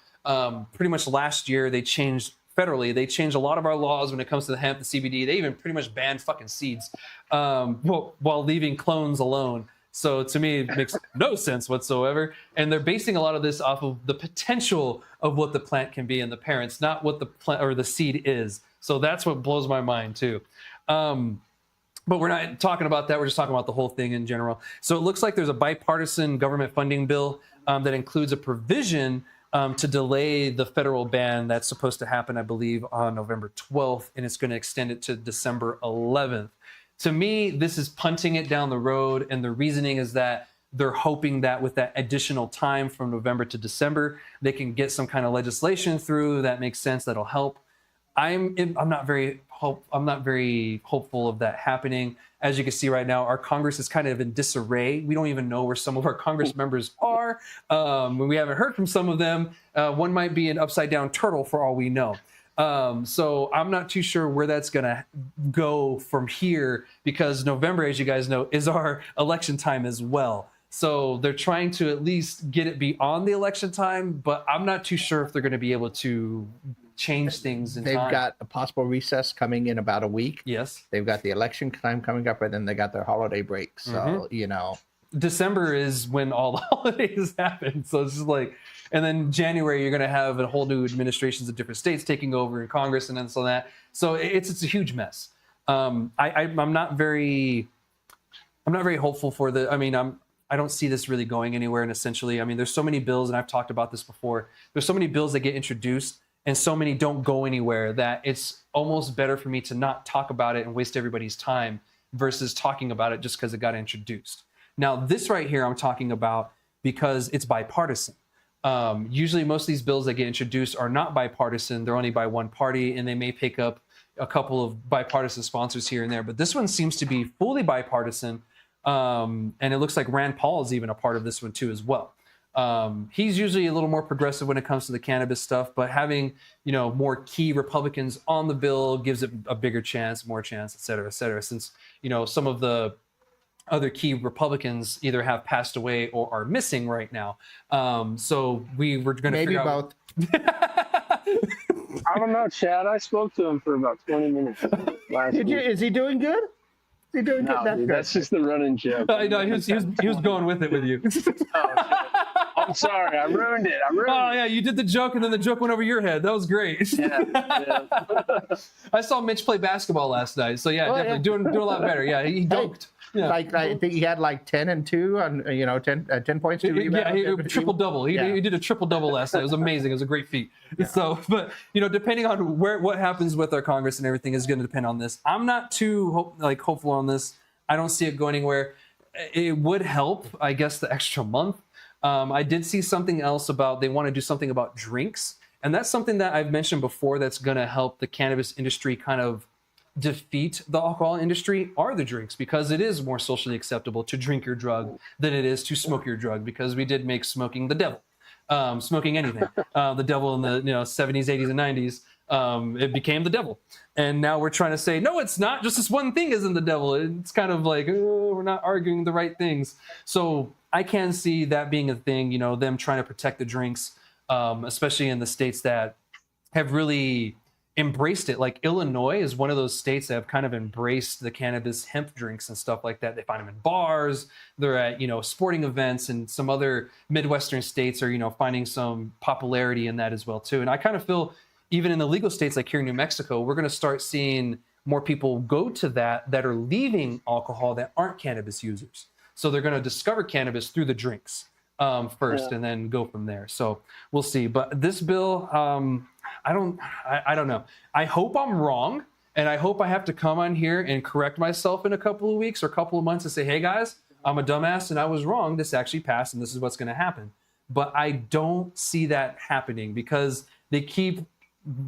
pretty much last year they changed federally. They changed a lot of our laws when it comes to the hemp, the CBD. They even pretty much banned fucking seeds, while leaving clones alone. So to me, it makes no sense whatsoever. And they're basing a lot of this off of the potential of what the plant can be in the parents, not what the plant or the seed is. So that's what blows my mind too. But we're not talking about that. We're just talking about the whole thing in general. So it looks like there's a bipartisan government funding bill that includes a provision to delay the federal ban that's supposed to happen, I believe, on November 12th, and it's going to extend it to December 11th. To me, this is punting it down the road, and the reasoning is that they're hoping that with that additional time from November to December, they can get some kind of legislation through that makes sense, that'll help. I'm not very hopeful of that happening. As you can see right now, our Congress is kind of in disarray. We don't even know where some of our Congress members are. We haven't heard from some of them. One might be an upside down turtle for all we know. So I'm not too sure where that's going to go from here, because November, as you guys know, is our election time as well. So they're trying to at least get it beyond the election time, but I'm not too sure if they're going to be able to change things in They've time. got a possible recess coming in about a week. Yes. They've got the election time coming up, and then they got their holiday break. So, December is when all the holidays happen. So it's just like, and then January, you're going to have a whole new administrations of different states taking over in Congress and then so that. So it's a huge mess. I'm not very hopeful for the, I don't see this really going anywhere. And essentially, there's so many bills, and I've talked about this before. There's so many bills that get introduced and so many don't go anywhere that it's almost better for me to not talk about it and waste everybody's time versus talking about it just because it got introduced. Now, this right here I'm talking about because it's bipartisan. Usually most of these bills that get introduced are not bipartisan. They're only by one party, and they may pick up a couple of bipartisan sponsors here and there. But this one seems to be fully bipartisan. And it looks like Rand Paul is even a part of this one too as well. He's usually a little more progressive when it comes to the cannabis stuff, but having, more key Republicans on the bill gives it a bigger chance, more chance, et cetera, since, some of the other key Republicans either have passed away or are missing right now. So we were going to figure out. Maybe both. I don't know, Chad. I spoke to him for about 20 minutes last week. Is he doing good? Is he doing No, good? dude, that's just the running joke. I know he was going with it with you. I'm sorry, I ruined it. Oh yeah, you did the joke and then the joke went over your head. That was great. Yeah. I saw Mitch play basketball last night, so yeah, definitely doing a lot better. Yeah, he dunked. Yeah. Like I think he had like 10 and 2 on 10 points. Yeah, he triple double. He did a triple double last night. It was amazing. It was a great feat. Yeah. So, but depending on what happens with our Congress and everything is going to depend on this. I'm not too hopeful on this. I don't see it going anywhere. It would help, I guess, the extra month. I did see something else about they want to do something about drinks, and that's something that I've mentioned before. That's going to help the cannabis industry kind of defeat the alcohol industry are the drinks, because it is more socially acceptable to drink your drug than it is to smoke your drug, because we did make smoking the devil. Smoking anything, the devil in the 70s, 80s, and 90s, it became the devil. And now we're trying to say, no, it's not. Just this one thing isn't the devil. It's kind of like, we're not arguing the right things. So I can see that being a thing, them trying to protect the drinks, especially in the states that have really embraced it. Like Illinois is one of those states that have kind of embraced the cannabis hemp drinks and stuff like that. They find them in bars, they're at sporting events, and some other Midwestern states are finding some popularity in that as well too. And I kind of feel even in the legal states like here in New Mexico, we're going to start seeing more people go to that are leaving alcohol that aren't cannabis users. So they're going to discover cannabis through the drinks. first, and then go from there. So we'll see. But this bill, I don't know. I hope I'm wrong, and I hope I have to come on here and correct myself in a couple of weeks or a couple of months and say, hey guys, I'm a dumbass and I was wrong. This actually passed, and this is what's going to happen. But I don't see that happening because they keep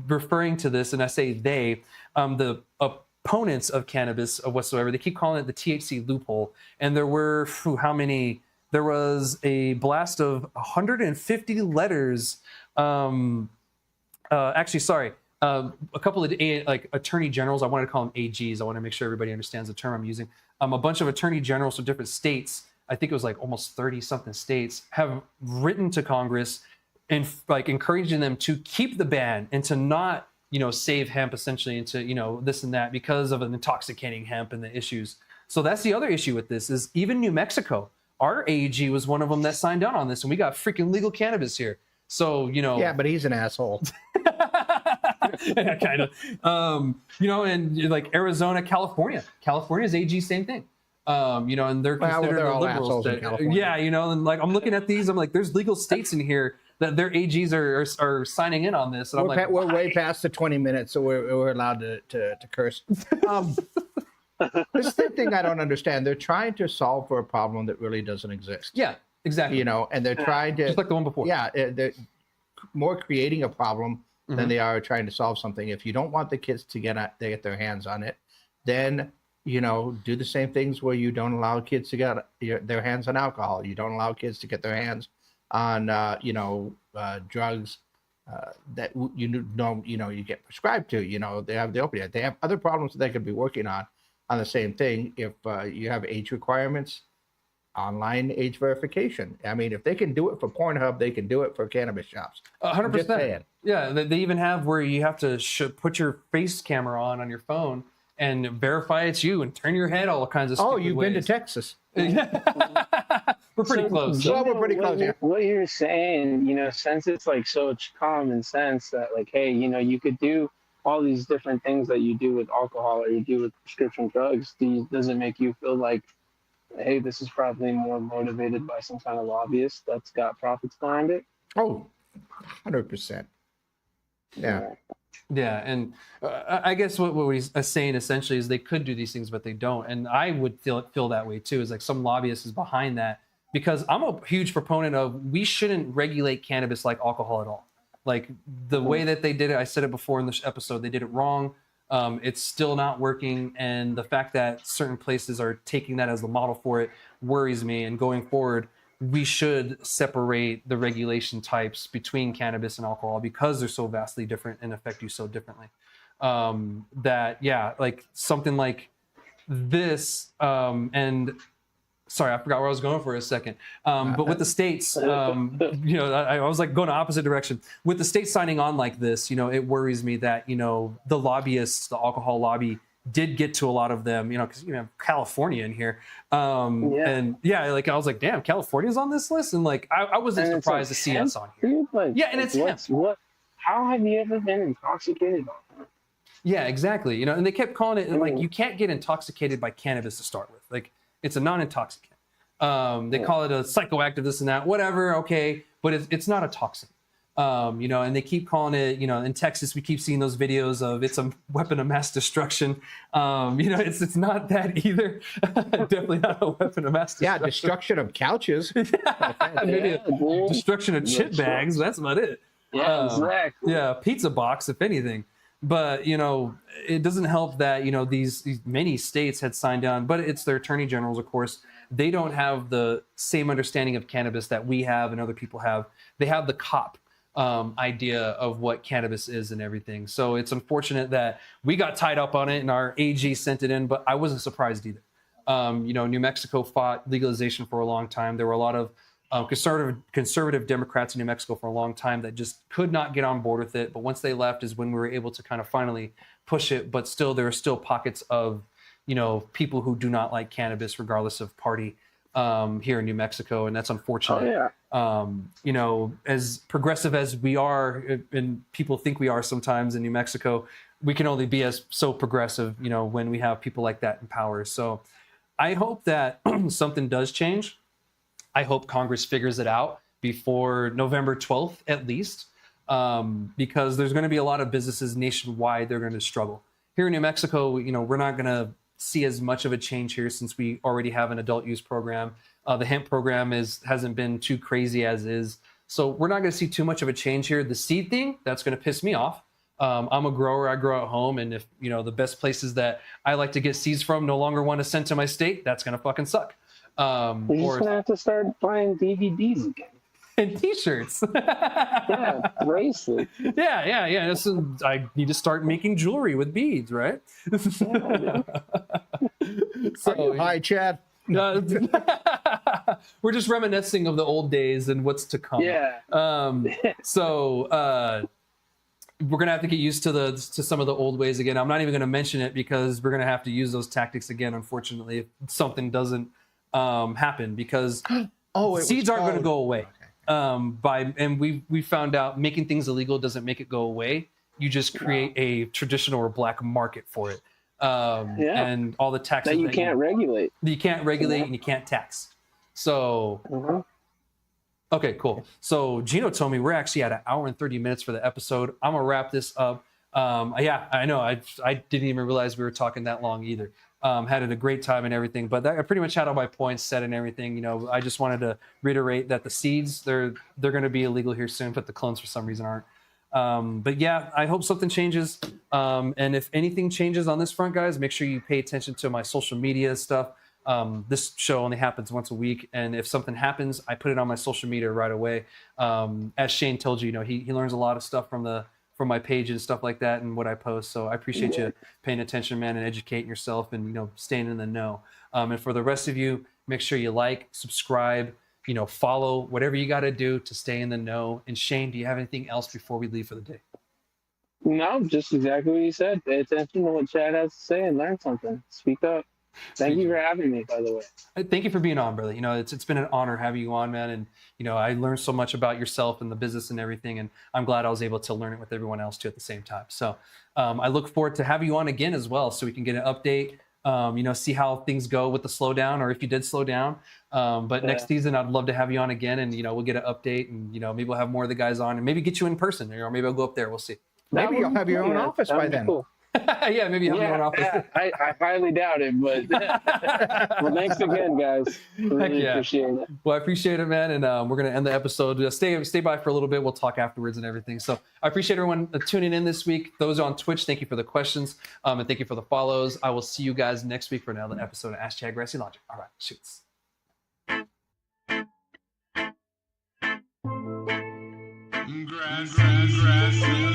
referring to this, and I say they, the opponents of cannabis of whatsoever, they keep calling it the THC loophole. And there were, how many? There was a blast of 150 letters. A couple of attorney generals. I wanted to call them AGs. I want to make sure everybody understands the term I'm using. A bunch of attorney generals from different states, I think it was like almost 30 something states, have written to Congress and encouraging them to keep the ban and to not, save hemp essentially into, this and that because of an intoxicating hemp and the issues. So that's the other issue with this is even New Mexico, our AG was one of them that signed down on this, and we got freaking legal cannabis here. So, Yeah, but he's an asshole. Yeah, kind of. And like Arizona, California's AG, same thing. And they're considered they're the all liberals. assholes in California. Yeah, and like I'm looking at these, I'm like, there's legal states in here that their AGs are signing in on this. And we're way past the 20 minutes, so we're allowed to curse. This is the thing I don't understand. They're trying to solve for a problem that really doesn't exist. Yeah, exactly. And they're trying to just like the one before. Yeah, they're more creating a problem than they are trying to solve something. If you don't want the kids to get their hands on it, then do the same things where you don't allow kids to get their hands on alcohol. You don't allow kids to get their hands on drugs that you get prescribed to. They have the opiate. They have other problems that they could be working on the same thing. If you have age requirements, online age verification. I mean, if they can do it for Pornhub, they can do it for cannabis shops. 100%. Yeah, they even have where you have to put your face camera on your phone and verify it's you and turn your head all kinds of stuff. Oh, you've been to Texas. We're pretty close. So we're pretty close, yeah. What you're saying, since it's like such common sense that like, hey, you could do all these different things that you do with alcohol or you do with prescription drugs, does it make you feel like, hey, this is probably more motivated by some kind of lobbyist that's got profits behind it? Oh, 100%. Yeah. Yeah, and I guess what he's saying essentially is they could do these things, but they don't. And I would feel that way too. Is like some lobbyist is behind that, because I'm a huge proponent of we shouldn't regulate cannabis like alcohol at all. Like the way that they did it, I said it before in this episode, they did it wrong. It's still not working, and the fact that certain places are taking that as the model for it worries me. And going forward, we should separate the regulation types between cannabis and alcohol because they're so vastly different and affect you so differently. Like something like this, and sorry, I forgot where I was going for a second. But with the states, I was like going the opposite direction. With the states signing on like this, it worries me that, the lobbyists, the alcohol lobby, did get to a lot of them, because you have California in here. And I was like, damn, California's on this list? And like, I wasn't surprised to see us on here. And it's hemp. How have you ever been intoxicated on hemp? Yeah, exactly. And they kept calling it, like, you can't get intoxicated by cannabis to start with. Like, it's a non-intoxicant. They call it a psychoactive, this and that, whatever, okay, but it's not a toxin. And they keep calling it, in Texas, we keep seeing those videos of it's a weapon of mass destruction. It's not that either. Definitely not a weapon of mass destruction. Yeah, destruction of couches. Destruction of chip bags. That's about it. Yeah, exactly. Yeah, pizza box, if anything. But, it doesn't help that, these many states had signed on, but it's their attorney generals, of course. They don't have the same understanding of cannabis that we have and other people have. They have the cop idea of what cannabis is and everything. So it's unfortunate that we got tied up on it and our AG sent it in, but I wasn't surprised either. New Mexico fought legalization for a long time. There were a lot of conservative Democrats in New Mexico for a long time that just could not get on board with it. But once they left is when we were able to kind of finally push it. But still, there are still pockets of, people who do not like cannabis regardless of party here in New Mexico. And that's unfortunate. Oh, yeah. As progressive as we are, and people think we are sometimes in New Mexico, we can only be so progressive, when we have people like that in power. So I hope that something does change. I hope Congress figures it out before November 12th, at least, because there's going to be a lot of businesses nationwide. They're going to struggle. Here in New Mexico, we're not going to see as much of a change here since we already have an adult use program. The hemp program hasn't been too crazy as is. So we're not going to see too much of a change here. The seed thing, that's going to piss me off. I'm a grower. I grow at home. And if, the best places that I like to get seeds from no longer want to send to my state, that's going to fucking suck. We're just going to have to start buying DVDs again. And t-shirts. Yeah, bracelets. Yeah. I need to start making jewelry with beads, right? So, hi, Chad. We're just reminiscing of the old days and what's to come. Yeah. We're gonna have to get used to some of the old ways again. I'm not even gonna mention it because we're gonna have to use those tactics again, unfortunately, if something doesn't happen, because seeds aren't gonna go away. And we found out making things illegal doesn't make it go away. You just create a traditional or black market for it. And all the taxes that you can't regulate. You can't regulate and you can't tax. So, okay, cool. So Gino told me we're actually at 1 hour and 30 minutes for the episode. I'm gonna wrap this up. Yeah, I know. I didn't even realize we were talking that long either. Had a great time and everything, but I pretty much had all my points set and everything. I just wanted to reiterate that the seeds, they're going to be illegal here soon, but the clones for some reason aren't. But yeah, I hope something changes. And if anything changes on this front, guys, make sure you pay attention to my social media stuff. This show only happens once a week, and if something happens, I put it on my social media right away. As Shane told you, he learns a lot of stuff from my page and stuff like that and what I post. So I appreciate you paying attention, man, and educating yourself and, staying in the know. And for the rest of you, make sure you like, subscribe, follow, whatever you got to do to stay in the know. And Shane, do you have anything else before we leave for the day? No, just exactly what you said. Pay attention to what Chad has to say and learn something. Speak up. Thank you for having me, by the way. Thank you for being on, brother. It's been an honor having you on, man. And, I learned so much about yourself and the business and everything. And I'm glad I was able to learn it with everyone else too at the same time. So I look forward to having you on again as well, so we can get an update, see how things go with the slowdown, or if you did slow down. But next season, I'd love to have you on again, and, we'll get an update, and, maybe we'll have more of the guys on, and maybe get you in person, or maybe I'll go up there. We'll see. Maybe you'll have your own office by then. Cool. Yeah, maybe have your own office. I highly doubt it, but well, thanks again, guys. Really appreciate it. Well, I appreciate it, man, and we're gonna end the episode. Stay by for a little bit. We'll talk afterwards and everything. So I appreciate everyone tuning in this week. Those on Twitch, thank you for the questions, and thank you for the follows. I will see you guys next week for another episode of Ask Grassy Logic. All right, shoots. Grassy.